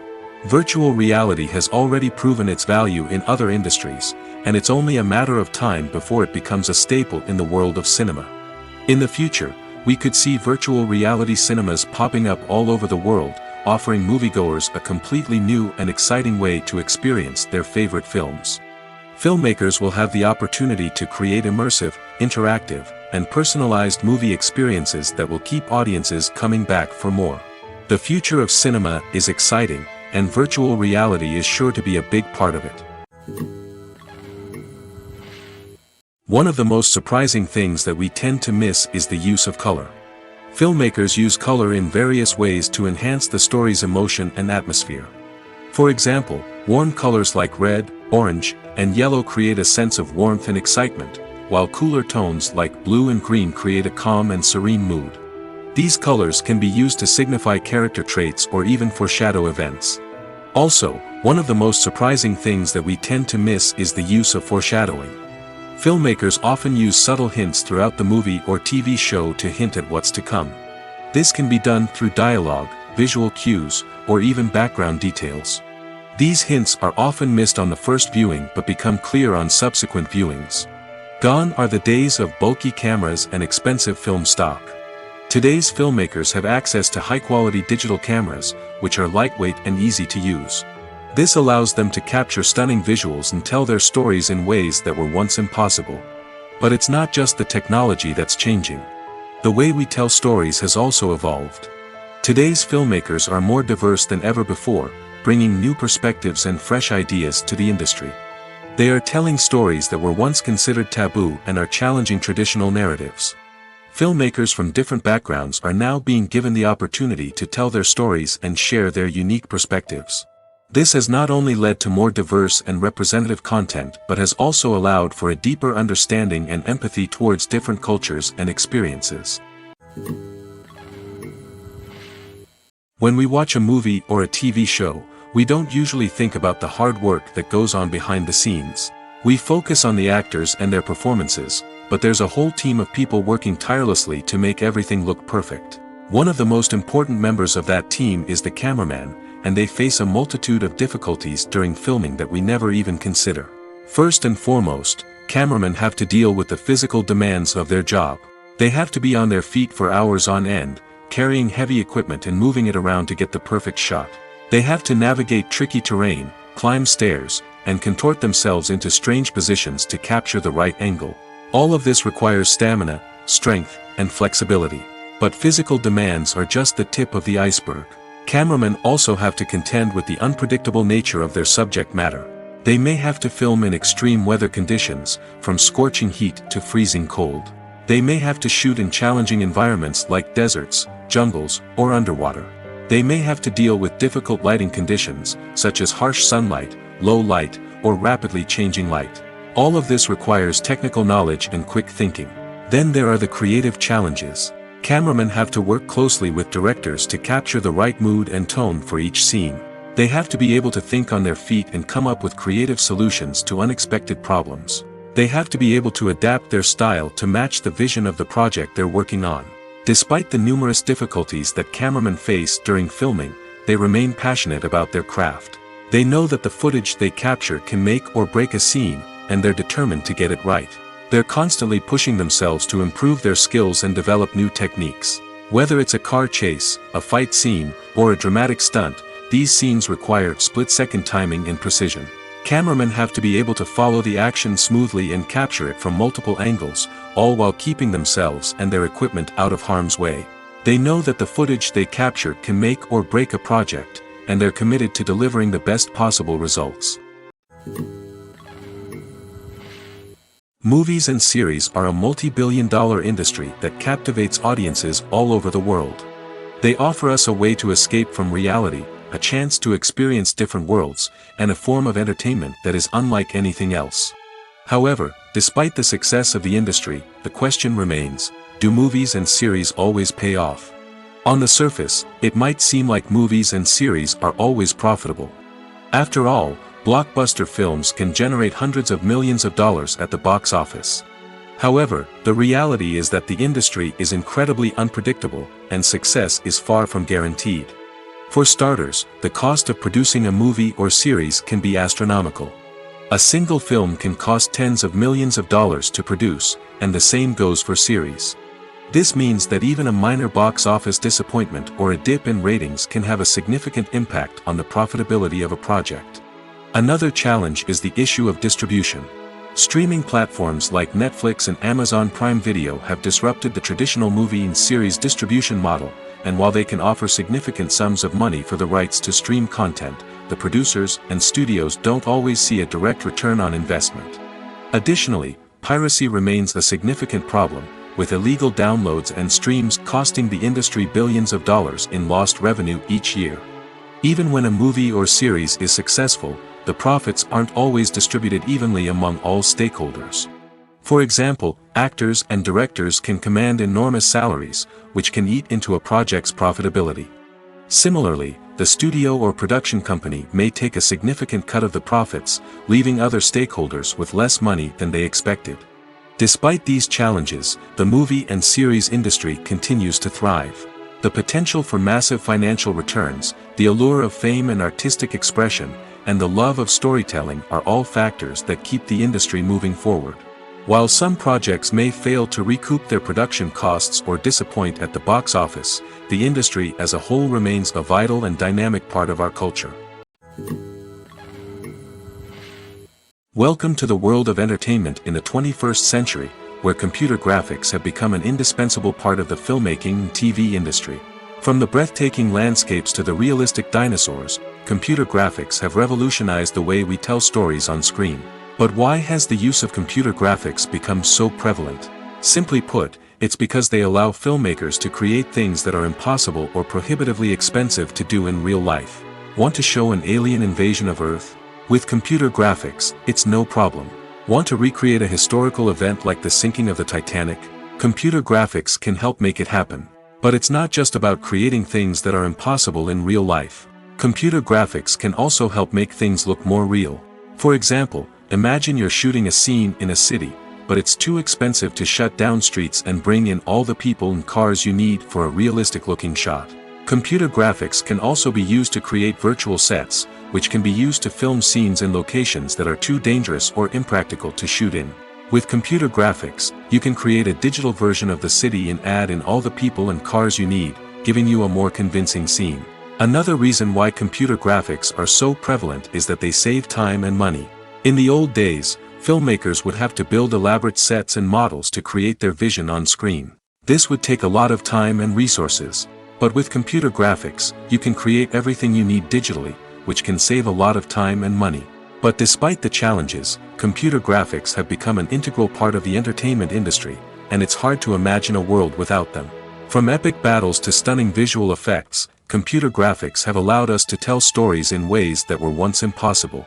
Virtual reality has already proven its value in other industries, and it's only a matter of time before it becomes a staple in the world of cinema. In the future, we could see virtual reality cinemas popping up all over the world, offering moviegoers a completely new and exciting way to experience their favorite films. Filmmakers will have the opportunity to create immersive, interactive, and personalized movie experiences that will keep audiences coming back for more. The future of cinema is exciting, and virtual reality is sure to be a big part of it. One of the most surprising things that we tend to miss is the use of color. Filmmakers use color in various ways to enhance the story's emotion and atmosphere. For example, warm colors like red, orange, and yellow create a sense of warmth and excitement, while cooler tones like blue and green create a calm and serene mood. These colors can be used to signify character traits or even foreshadow events. Also, one of the most surprising things that we tend to miss is the use of foreshadowing. Filmmakers often use subtle hints throughout the movie or TV show to hint at what's to come. This can be done through dialogue, visual cues, or even background details. These hints are often missed on the first viewing but become clear on subsequent viewings. Gone are the days of bulky cameras and expensive film stock. Today's filmmakers have access to high-quality digital cameras, which are lightweight and easy to use. This allows them to capture stunning visuals and tell their stories in ways that were once impossible. But it's not just the technology that's changing. The way we tell stories has also evolved. Today's filmmakers are more diverse than ever before, bringing new perspectives and fresh ideas to the industry. They are telling stories that were once considered taboo and are challenging traditional narratives. Filmmakers from different backgrounds are now being given the opportunity to tell their stories and share their unique perspectives. This has not only led to more diverse and representative content but has also allowed for a deeper understanding and empathy towards different cultures and experiences. When we watch a movie or a TV show, we don't usually think about the hard work that goes on behind the scenes. We focus on the actors and their performances, but there's a whole team of people working tirelessly to make everything look perfect. One of the most important members of that team is the cameraman, and they face a multitude of difficulties during filming that we never even consider. First and foremost, cameramen have to deal with the physical demands of their job. They have to be on their feet for hours on end, carrying heavy equipment and moving it around to get the perfect shot. They have to navigate tricky terrain, climb stairs, and contort themselves into strange positions to capture the right angle. All of this requires stamina, strength, and flexibility. But physical demands are just the tip of the iceberg. Cameramen also have to contend with the unpredictable nature of their subject matter. They may have to film in extreme weather conditions, from scorching heat to freezing cold. They may have to shoot in challenging environments like deserts, jungles, or underwater. They may have to deal with difficult lighting conditions, such as harsh sunlight, low light, or rapidly changing light. All of this requires technical knowledge and quick thinking. Then there are the creative challenges. Cameramen have to work closely with directors to capture the right mood and tone for each scene. They have to be able to think on their feet and come up with creative solutions to unexpected problems. They have to be able to adapt their style to match the vision of the project they're working on. Despite the numerous difficulties that cameramen face during filming, they remain passionate about their craft. They know that the footage they capture can make or break a scene, and they're determined to get it right. They're constantly pushing themselves to improve their skills and develop new techniques. Whether it's a car chase, a fight scene, or a dramatic stunt, these scenes require split-second timing and precision. Cameramen have to be able to follow the action smoothly and capture it from multiple angles, all while keeping themselves and their equipment out of harm's way. They know that the footage they capture can make or break a project, and they're committed to delivering the best possible results. Movies and series are a multi-billion-dollar industry that captivates audiences all over the world. They offer us a way to escape from reality, a chance to experience different worlds, and a form of entertainment that is unlike anything else. However, despite the success of the industry, the question remains, do movies and series always pay off? On the surface, it might seem like movies and series are always profitable. After all, blockbuster films can generate hundreds of millions of dollars at the box office. However, the reality is that the industry is incredibly unpredictable, and success is far from guaranteed. For starters, the cost of producing a movie or series can be astronomical. A single film can cost tens of millions of dollars to produce, and the same goes for series. This means that even a minor box office disappointment or a dip in ratings can have a significant impact on the profitability of a project. Another challenge is the issue of distribution. Streaming platforms like Netflix and Amazon Prime Video have disrupted the traditional movie and series distribution model, and while they can offer significant sums of money for the rights to stream content, the producers and studios don't always see a direct return on investment. Additionally, piracy remains a significant problem, with illegal downloads and streams costing the industry billions of dollars in lost revenue each year. Even when a movie or series is successful, the profits aren't always distributed evenly among all stakeholders. For example, actors and directors can command enormous salaries, which can eat into a project's profitability. Similarly, the studio or production company may take a significant cut of the profits, leaving other stakeholders with less money than they expected. Despite these challenges, the movie and series industry continues to thrive. The potential for massive financial returns, the allure of fame and artistic expression, and the love of storytelling are all factors that keep the industry moving forward. While some projects may fail to recoup their production costs or disappoint at the box office, the industry as a whole remains a vital and dynamic part of our culture. Welcome to the world of entertainment in the 21st century, where computer graphics have become an indispensable part of the filmmaking and TV industry. From the breathtaking landscapes to the realistic dinosaurs, computer graphics have revolutionized the way we tell stories on screen. But why has the use of computer graphics become so prevalent? Simply put, it's because they allow filmmakers to create things that are impossible or prohibitively expensive to do in real life. Want to show an alien invasion of Earth? With computer graphics, it's no problem. Want to recreate a historical event like the sinking of the Titanic? Computer graphics can help make it happen. But it's not just about creating things that are impossible in real life. Computer graphics can also help make things look more real. For example, imagine you're shooting a scene in a city, but it's too expensive to shut down streets and bring in all the people and cars you need for a realistic-looking shot. Computer graphics can also be used to create virtual sets, which can be used to film scenes in locations that are too dangerous or impractical to shoot in. With computer graphics, you can create a digital version of the city and add in all the people and cars you need, giving you a more convincing scene. Another reason why computer graphics are so prevalent is that they save time and money. In the old days, filmmakers would have to build elaborate sets and models to create their vision on screen. This would take a lot of time and resources. But with computer graphics, you can create everything you need digitally, which can save a lot of time and money. But despite the challenges, computer graphics have become an integral part of the entertainment industry, and it's hard to imagine a world without them. From epic battles to stunning visual effects, computer graphics have allowed us to tell stories in ways that were once impossible.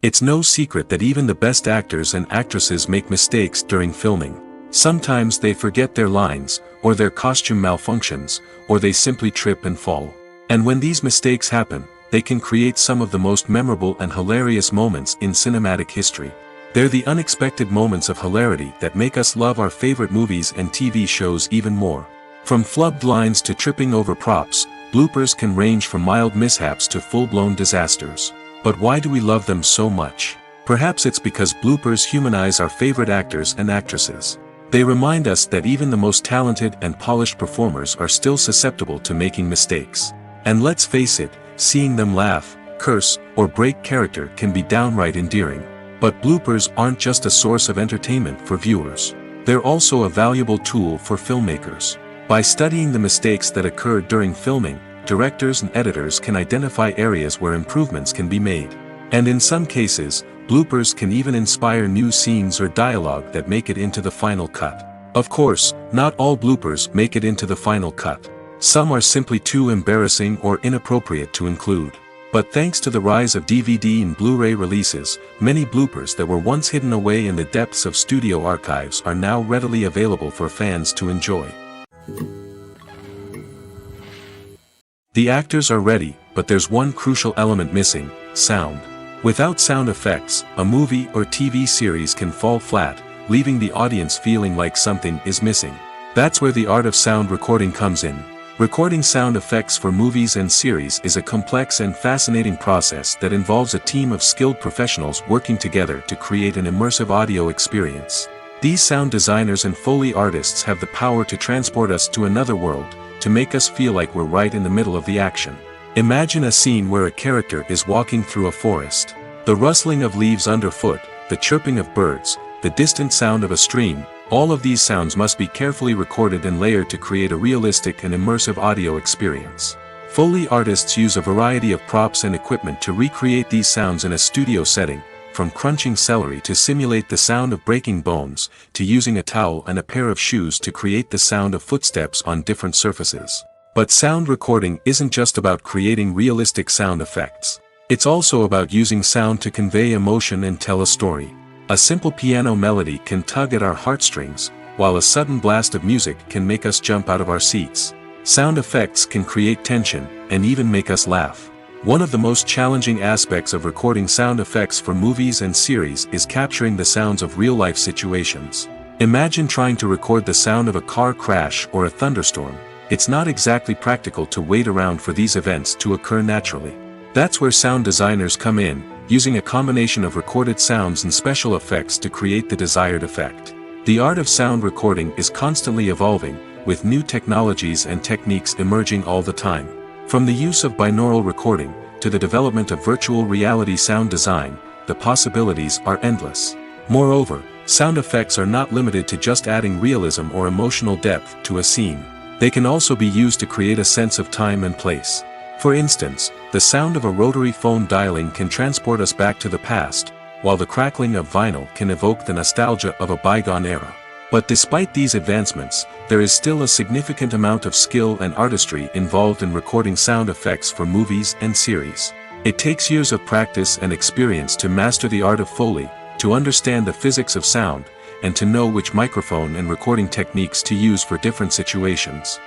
It's no secret that even the best actors and actresses make mistakes during filming. Sometimes they forget their lines, or their costume malfunctions, or they simply trip and fall. And when these mistakes happen, they can create some of the most memorable and hilarious moments in cinematic history. They're the unexpected moments of hilarity that make us love our favorite movies and TV shows even more. From flubbed lines to tripping over props, bloopers can range from mild mishaps to full-blown disasters. But why do we love them so much? Perhaps it's because bloopers humanize our favorite actors and actresses. They remind us that even the most talented and polished performers are still susceptible to making mistakes. And let's face it, seeing them laugh, curse, or break character can be downright endearing. But bloopers aren't just a source of entertainment for viewers. They're also a valuable tool for filmmakers. By studying the mistakes that occurred during filming, directors and editors can identify areas where improvements can be made. And in some cases, bloopers can even inspire new scenes or dialogue that make it into the final cut. Of course, not all bloopers make it into the final cut. Some are simply too embarrassing or inappropriate to include. But thanks to the rise of DVD and Blu-ray releases, many bloopers that were once hidden away in the depths of studio archives are now readily available for fans to enjoy. The actors are ready, but there's one crucial element missing: sound. Without sound effects, a movie or TV series can fall flat, leaving the audience feeling like something is missing. That's where the art of sound recording comes in. Recording sound effects for movies and series is a complex and fascinating process that involves a team of skilled professionals working together to create an immersive audio experience. These sound designers and Foley artists have the power to transport us to another world, to make us feel like we're right in the middle of the action. Imagine a scene where a character is walking through a forest. The rustling of leaves underfoot, the chirping of birds, the distant sound of a stream, all of these sounds must be carefully recorded and layered to create a realistic and immersive audio experience. Foley artists use a variety of props and equipment to recreate these sounds in a studio setting, from crunching celery to simulate the sound of breaking bones, to using a towel and a pair of shoes to create the sound of footsteps on different surfaces. But sound recording isn't just about creating realistic sound effects. It's also about using sound to convey emotion and tell a story. A simple piano melody can tug at our heartstrings, while a sudden blast of music can make us jump out of our seats. Sound effects can create tension, and even make us laugh. One of the most challenging aspects of recording sound effects for movies and series is capturing the sounds of real-life situations. Imagine trying to record the sound of a car crash or a thunderstorm. It's not exactly practical to wait around for these events to occur naturally. That's where sound designers come in, using a combination of recorded sounds and special effects to create the desired effect. The art of sound recording is constantly evolving, with new technologies and techniques emerging all the time. From the use of binaural recording, to the development of virtual reality sound design, the possibilities are endless. Moreover, sound effects are not limited to just adding realism or emotional depth to a scene. They can also be used to create a sense of time and place. For instance, the sound of a rotary phone dialing can transport us back to the past, while the crackling of vinyl can evoke the nostalgia of a bygone era. But despite these advancements, there is still a significant amount of skill and artistry involved in recording sound effects for movies and series. It takes years of practice and experience to master the art of Foley, to understand the physics of sound, and to know which microphone and recording techniques to use for different situations.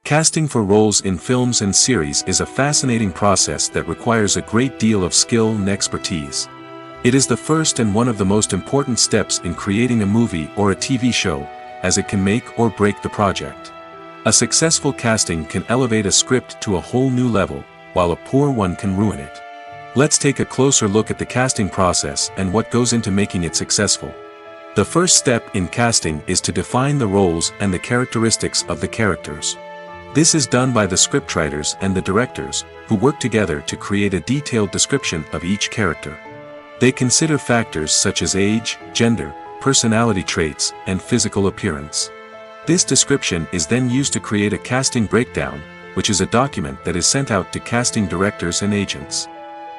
Casting for roles in films and series is a fascinating process that requires a great deal of skill and expertise. It is the first and one of the most important steps in creating a movie or a TV show, as it can make or break the project. A successful casting can elevate a script to a whole new level, while a poor one can ruin it. Let's take a closer look at the casting process and what goes into making it successful. The first step in casting is to define the roles and the characteristics of the characters. This is done by the scriptwriters and the directors, who work together to create a detailed description of each character. They consider factors such as age, gender, personality traits, and physical appearance. This description is then used to create a casting breakdown, which is a document that is sent out to casting directors and agents.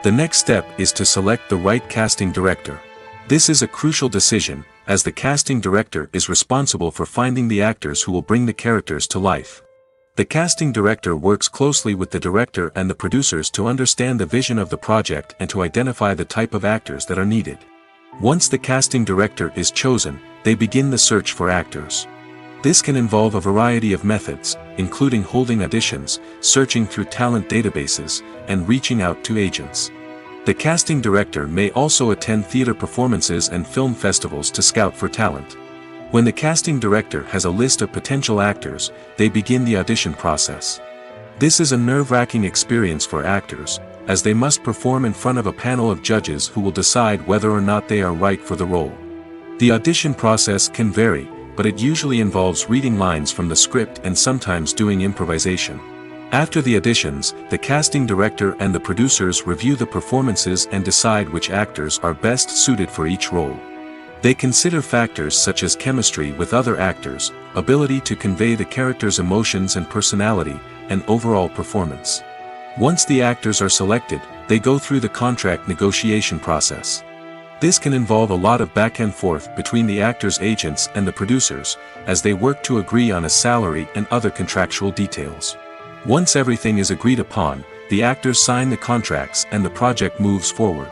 The next step is to select the right casting director. This is a crucial decision, as the casting director is responsible for finding the actors who will bring the characters to life. The casting director works closely with the director and the producers to understand the vision of the project and to identify the type of actors that are needed. Once the casting director is chosen, they begin the search for actors. This can involve a variety of methods, including holding auditions, searching through talent databases, and reaching out to agents. The casting director may also attend theater performances and film festivals to scout for talent. When the casting director has a list of potential actors, they begin the audition process. This is a nerve-wracking experience for actors, as they must perform in front of a panel of judges who will decide whether or not they are right for the role. The audition process can vary, but it usually involves reading lines from the script and sometimes doing improvisation. After the auditions, the casting director and the producers review the performances and decide which actors are best suited for each role. They consider factors such as chemistry with other actors, ability to convey the character's emotions and personality, and overall performance. Once the actors are selected, they go through the contract negotiation process. This can involve a lot of back and forth between the actors' agents and the producers, as they work to agree on a salary and other contractual details. Once everything is agreed upon, the actors sign the contracts and the project moves forward.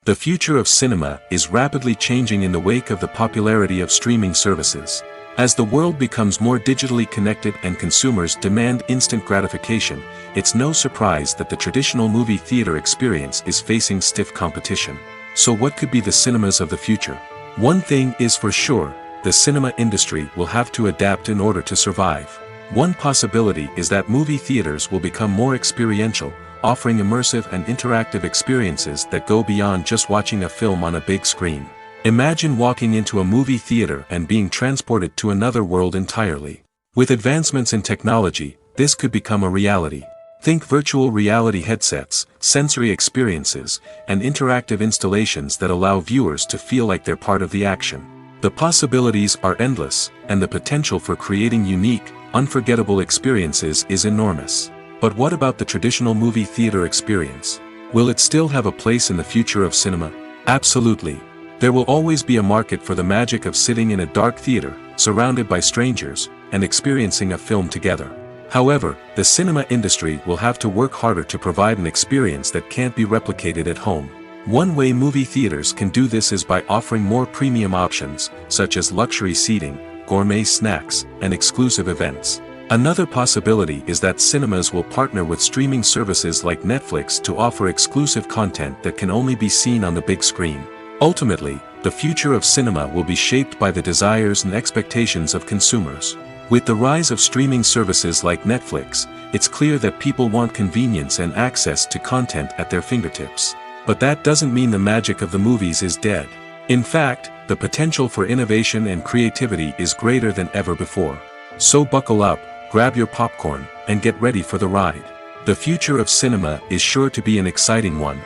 The future of cinema is rapidly changing in the wake of the popularity of streaming services. As the world becomes more digitally connected and consumers demand instant gratification, it's no surprise that the traditional movie theater experience is facing stiff competition. So what could be the cinemas of the future? One thing is for sure, the cinema industry will have to adapt in order to survive. One possibility is that movie theaters will become more experiential, offering immersive and interactive experiences that go beyond just watching a film on a big screen. Imagine walking into a movie theater and being transported to another world entirely. With advancements in technology, this could become a reality. Think virtual reality headsets, sensory experiences, and interactive installations that allow viewers to feel like they're part of the action. The possibilities are endless, and the potential for creating unique, unforgettable experiences is enormous. But what about the traditional movie theater experience? Will it still have a place in the future of cinema? Absolutely. There will always be a market for the magic of sitting in a dark theater, surrounded by strangers, and experiencing a film together. However, the cinema industry will have to work harder to provide an experience that can't be replicated at home. One way movie theaters can do this is by offering more premium options, such as luxury seating, gourmet snacks, and exclusive events. Another possibility is that cinemas will partner with streaming services like Netflix to offer exclusive content that can only be seen on the big screen. Ultimately, the future of cinema will be shaped by the desires and expectations of consumers. With the rise of streaming services like Netflix, it's clear that people want convenience and access to content at their fingertips. But that doesn't mean the magic of the movies is dead. In fact, the potential for innovation and creativity is greater than ever before. So buckle up, grab your popcorn, and get ready for the ride. The future of cinema is sure to be an exciting one.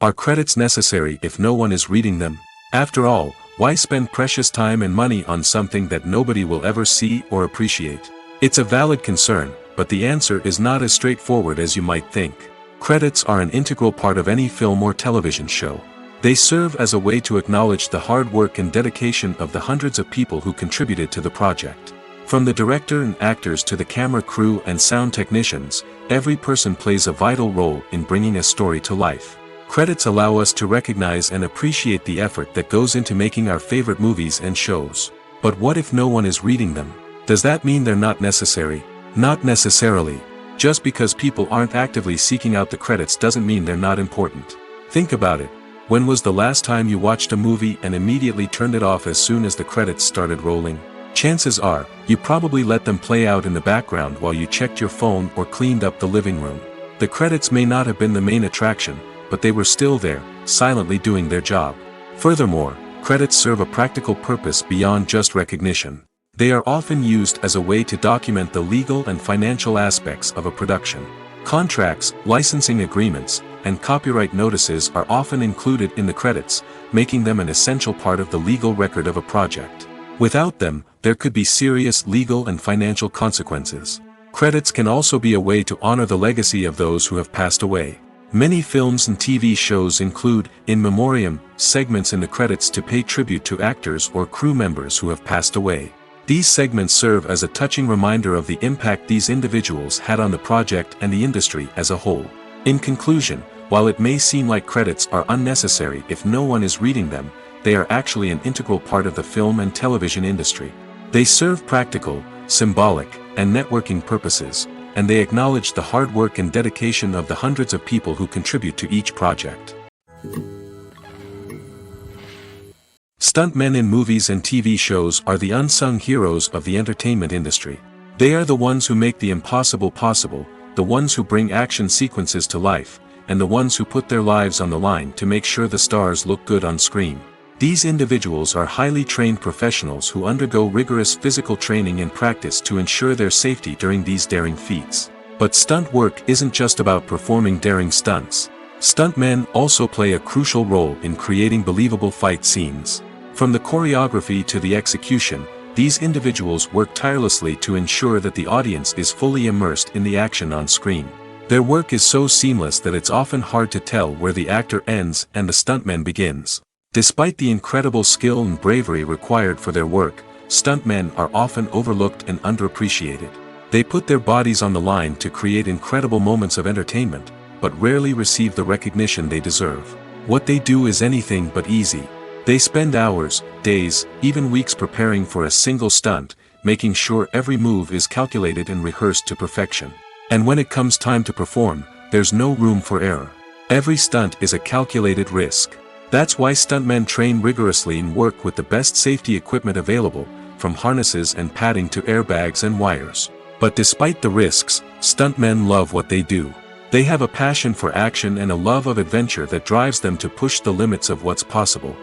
Are credits necessary if no one is reading them? After all, why spend precious time and money on something that nobody will ever see or appreciate? It's a valid concern, but the answer is not as straightforward as you might think. Credits are an integral part of any film or television show. They serve as a way to acknowledge the hard work and dedication of the hundreds of people who contributed to the project. From the director and actors to the camera crew and sound technicians, every person plays a vital role in bringing a story to life. Credits allow us to recognize and appreciate the effort that goes into making our favorite movies and shows. But what if no one is reading them? Does that mean they're not necessary? Not necessarily. Just because people aren't actively seeking out the credits doesn't mean they're not important. Think about it. When was the last time you watched a movie and immediately turned it off as soon as the credits started rolling? Chances are, you probably let them play out in the background while you checked your phone or cleaned up the living room. The credits may not have been the main attraction, but they were still there, silently doing their job. Furthermore, credits serve a practical purpose beyond just recognition. They are often used as a way to document the legal and financial aspects of a production. Contracts, licensing agreements, and copyright notices are often included in the credits, making them an essential part of the legal record of a project. Without them, there could be serious legal and financial consequences. Credits can also be a way to honor the legacy of those who have passed away. Many films and TV shows include, in memoriam, segments in the credits to pay tribute to actors or crew members who have passed away. These segments serve as a touching reminder of the impact these individuals had on the project and the industry as a whole. In conclusion, while it may seem like credits are unnecessary if no one is reading them, they are actually an integral part of the film and television industry. They serve practical, symbolic, and networking purposes, and they acknowledge the hard work and dedication of the hundreds of people who contribute to each project. Stuntmen in movies and TV shows are the unsung heroes of the entertainment industry. They are the ones who make the impossible possible, the ones who bring action sequences to life, and the ones who put their lives on the line to make sure the stars look good on screen. These individuals are highly trained professionals who undergo rigorous physical training and practice to ensure their safety during these daring feats. But stunt work isn't just about performing daring stunts. Stuntmen also play a crucial role in creating believable fight scenes. From the choreography to the execution, these individuals work tirelessly to ensure that the audience is fully immersed in the action on screen. Their work is so seamless that it's often hard to tell where the actor ends and the stuntman begins. Despite the incredible skill and bravery required for their work, stuntmen are often overlooked and underappreciated. They put their bodies on the line to create incredible moments of entertainment, but rarely receive the recognition they deserve. What they do is anything but easy. They spend hours, days, even weeks preparing for a single stunt, making sure every move is calculated and rehearsed to perfection. And when it comes time to perform, there's no room for error. Every stunt is a calculated risk. That's why stuntmen train rigorously and work with the best safety equipment available, from harnesses and padding to airbags and wires. But despite the risks, stuntmen love what they do. They have a passion for action and a love of adventure that drives them to push the limits of what's possible.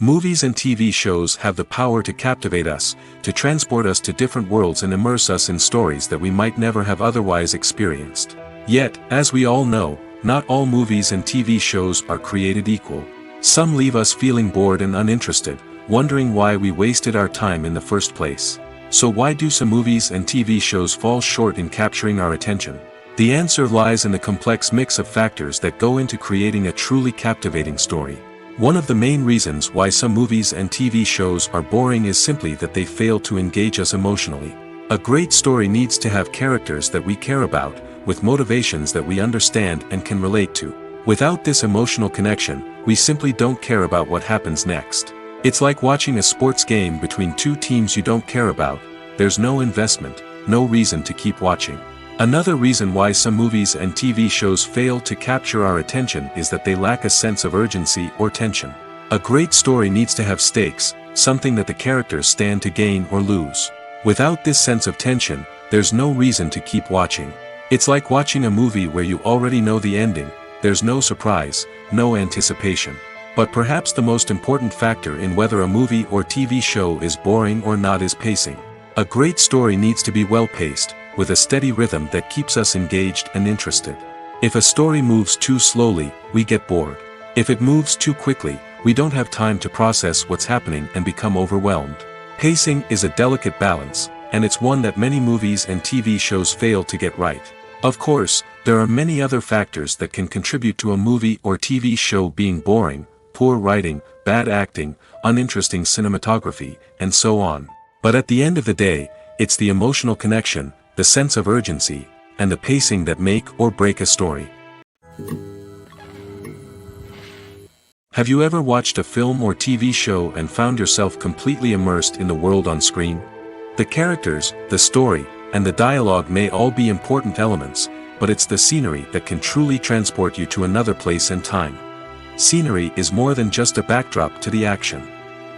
Movies and TV shows have the power to captivate us, to transport us to different worlds and immerse us in stories that we might never have otherwise experienced. Yet, as we all know, not all movies and TV shows are created equal. Some leave us feeling bored and uninterested, wondering why we wasted our time in the first place. So why do some movies and TV shows fall short in capturing our attention? The answer lies in the complex mix of factors that go into creating a truly captivating story. One of the main reasons why some movies and TV shows are boring is simply that they fail to engage us emotionally. A great story needs to have characters that we care about, with motivations that we understand and can relate to. Without this emotional connection, we simply don't care about what happens next. It's like watching a sports game between two teams you don't care about. There's no investment, no reason to keep watching. Another reason why some movies and TV shows fail to capture our attention is that they lack a sense of urgency or tension. A great story needs to have stakes, something that the characters stand to gain or lose. Without this sense of tension, there's no reason to keep watching. It's like watching a movie where you already know the ending. There's no surprise, no anticipation. But perhaps the most important factor in whether a movie or TV show is boring or not is pacing. A great story needs to be well-paced, with a steady rhythm that keeps us engaged and interested. If a story moves too slowly, we get bored. If it moves too quickly, we don't have time to process what's happening and become overwhelmed. Pacing is a delicate balance, and it's one that many movies and TV shows fail to get right. Of course, there are many other factors that can contribute to a movie or TV show being boring: poor writing, bad acting, uninteresting cinematography, and so on. But at the end of the day, it's the emotional connection, the sense of urgency, and the pacing that make or break a story. Have you ever watched a film or TV show and found yourself completely immersed in the world on screen? The characters, the story, and the dialogue may all be important elements, but it's the scenery that can truly transport you to another place and time. Scenery is more than just a backdrop to the action.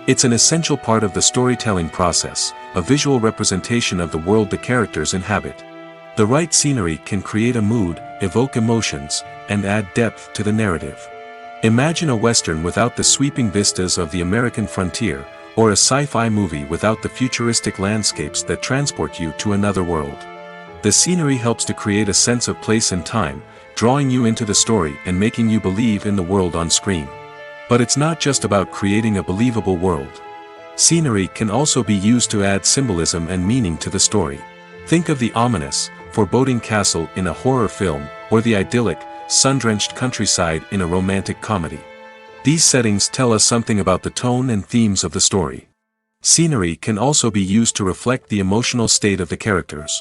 It's an essential part of the storytelling process, a visual representation of the world the characters inhabit. The right scenery can create a mood, evoke emotions, and add depth to the narrative. Imagine a Western without the sweeping vistas of the American frontier, or a sci-fi movie without the futuristic landscapes that transport you to another world. The scenery helps to create a sense of place and time, drawing you into the story and making you believe in the world on screen. But it's not just about creating a believable world. Scenery can also be used to add symbolism and meaning to the story. Think of the ominous, foreboding castle in a horror film, or the idyllic, sun-drenched countryside in a romantic comedy. These settings tell us something about the tone and themes of the story. Scenery can also be used to reflect the emotional state of the characters.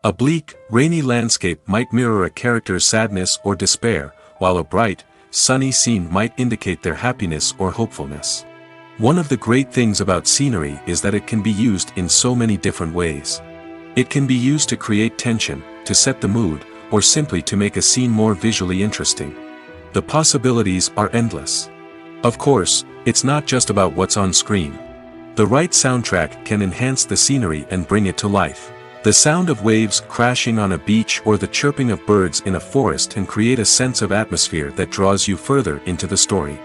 A bleak, rainy landscape might mirror a character's sadness or despair, while a bright, sunny scene might indicate their happiness or hopefulness. One of the great things about scenery is that it can be used in so many different ways. It can be used to create tension, to set the mood, or simply to make a scene more visually interesting. The possibilities are endless. Of course, it's not just about what's on screen. The right soundtrack can enhance the scenery and bring it to life. The sound of waves crashing on a beach or the chirping of birds in a forest can create a sense of atmosphere that draws you further into the story.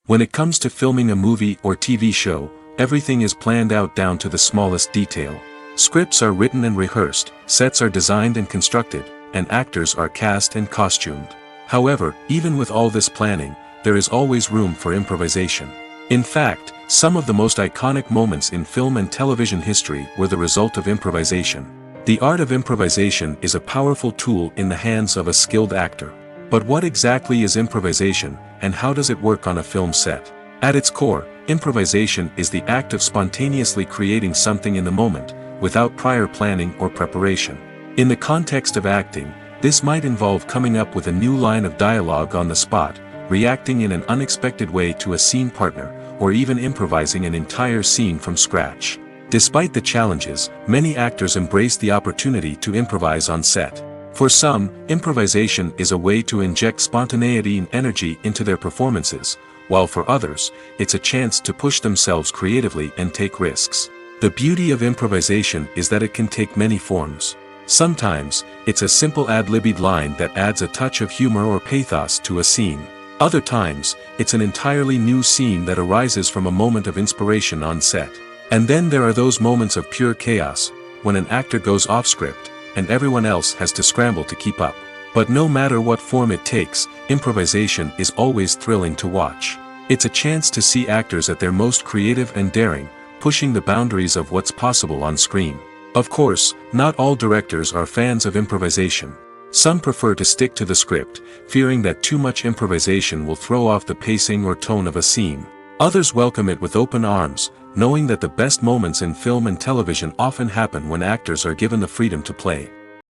When it comes to filming a movie or TV show, everything is planned out down to the smallest detail. Scripts are written and rehearsed, sets are designed and constructed, and actors are cast and costumed. However, even with all this planning, there is always room for improvisation. In fact, some of the most iconic moments in film and television history were the result of improvisation. The art of improvisation is a powerful tool in the hands of a skilled actor. But what exactly is improvisation, and how does it work on a film set? At its core, improvisation is the act of spontaneously creating something in the moment, without prior planning or preparation. In the context of acting, this might involve coming up with a new line of dialogue on the spot, reacting in an unexpected way to a scene partner, or even improvising an entire scene from scratch. Despite the challenges, many actors embrace the opportunity to improvise on set. For some, improvisation is a way to inject spontaneity and energy into their performances, while for others, it's a chance to push themselves creatively and take risks. The beauty of improvisation is that it can take many forms. Sometimes, it's a simple ad-libbed line that adds a touch of humor or pathos to a scene. Other times, it's an entirely new scene that arises from a moment of inspiration on set. And then there are those moments of pure chaos, when an actor goes off script, and everyone else has to scramble to keep up. But no matter what form it takes, improvisation is always thrilling to watch. It's a chance to see actors at their most creative and daring, pushing the boundaries of what's possible on screen. Of course, not all directors are fans of improvisation. Some prefer to stick to the script, fearing that too much improvisation will throw off the pacing or tone of a scene. Others welcome it with open arms, knowing that the best moments in film and television often happen when actors are given the freedom to play.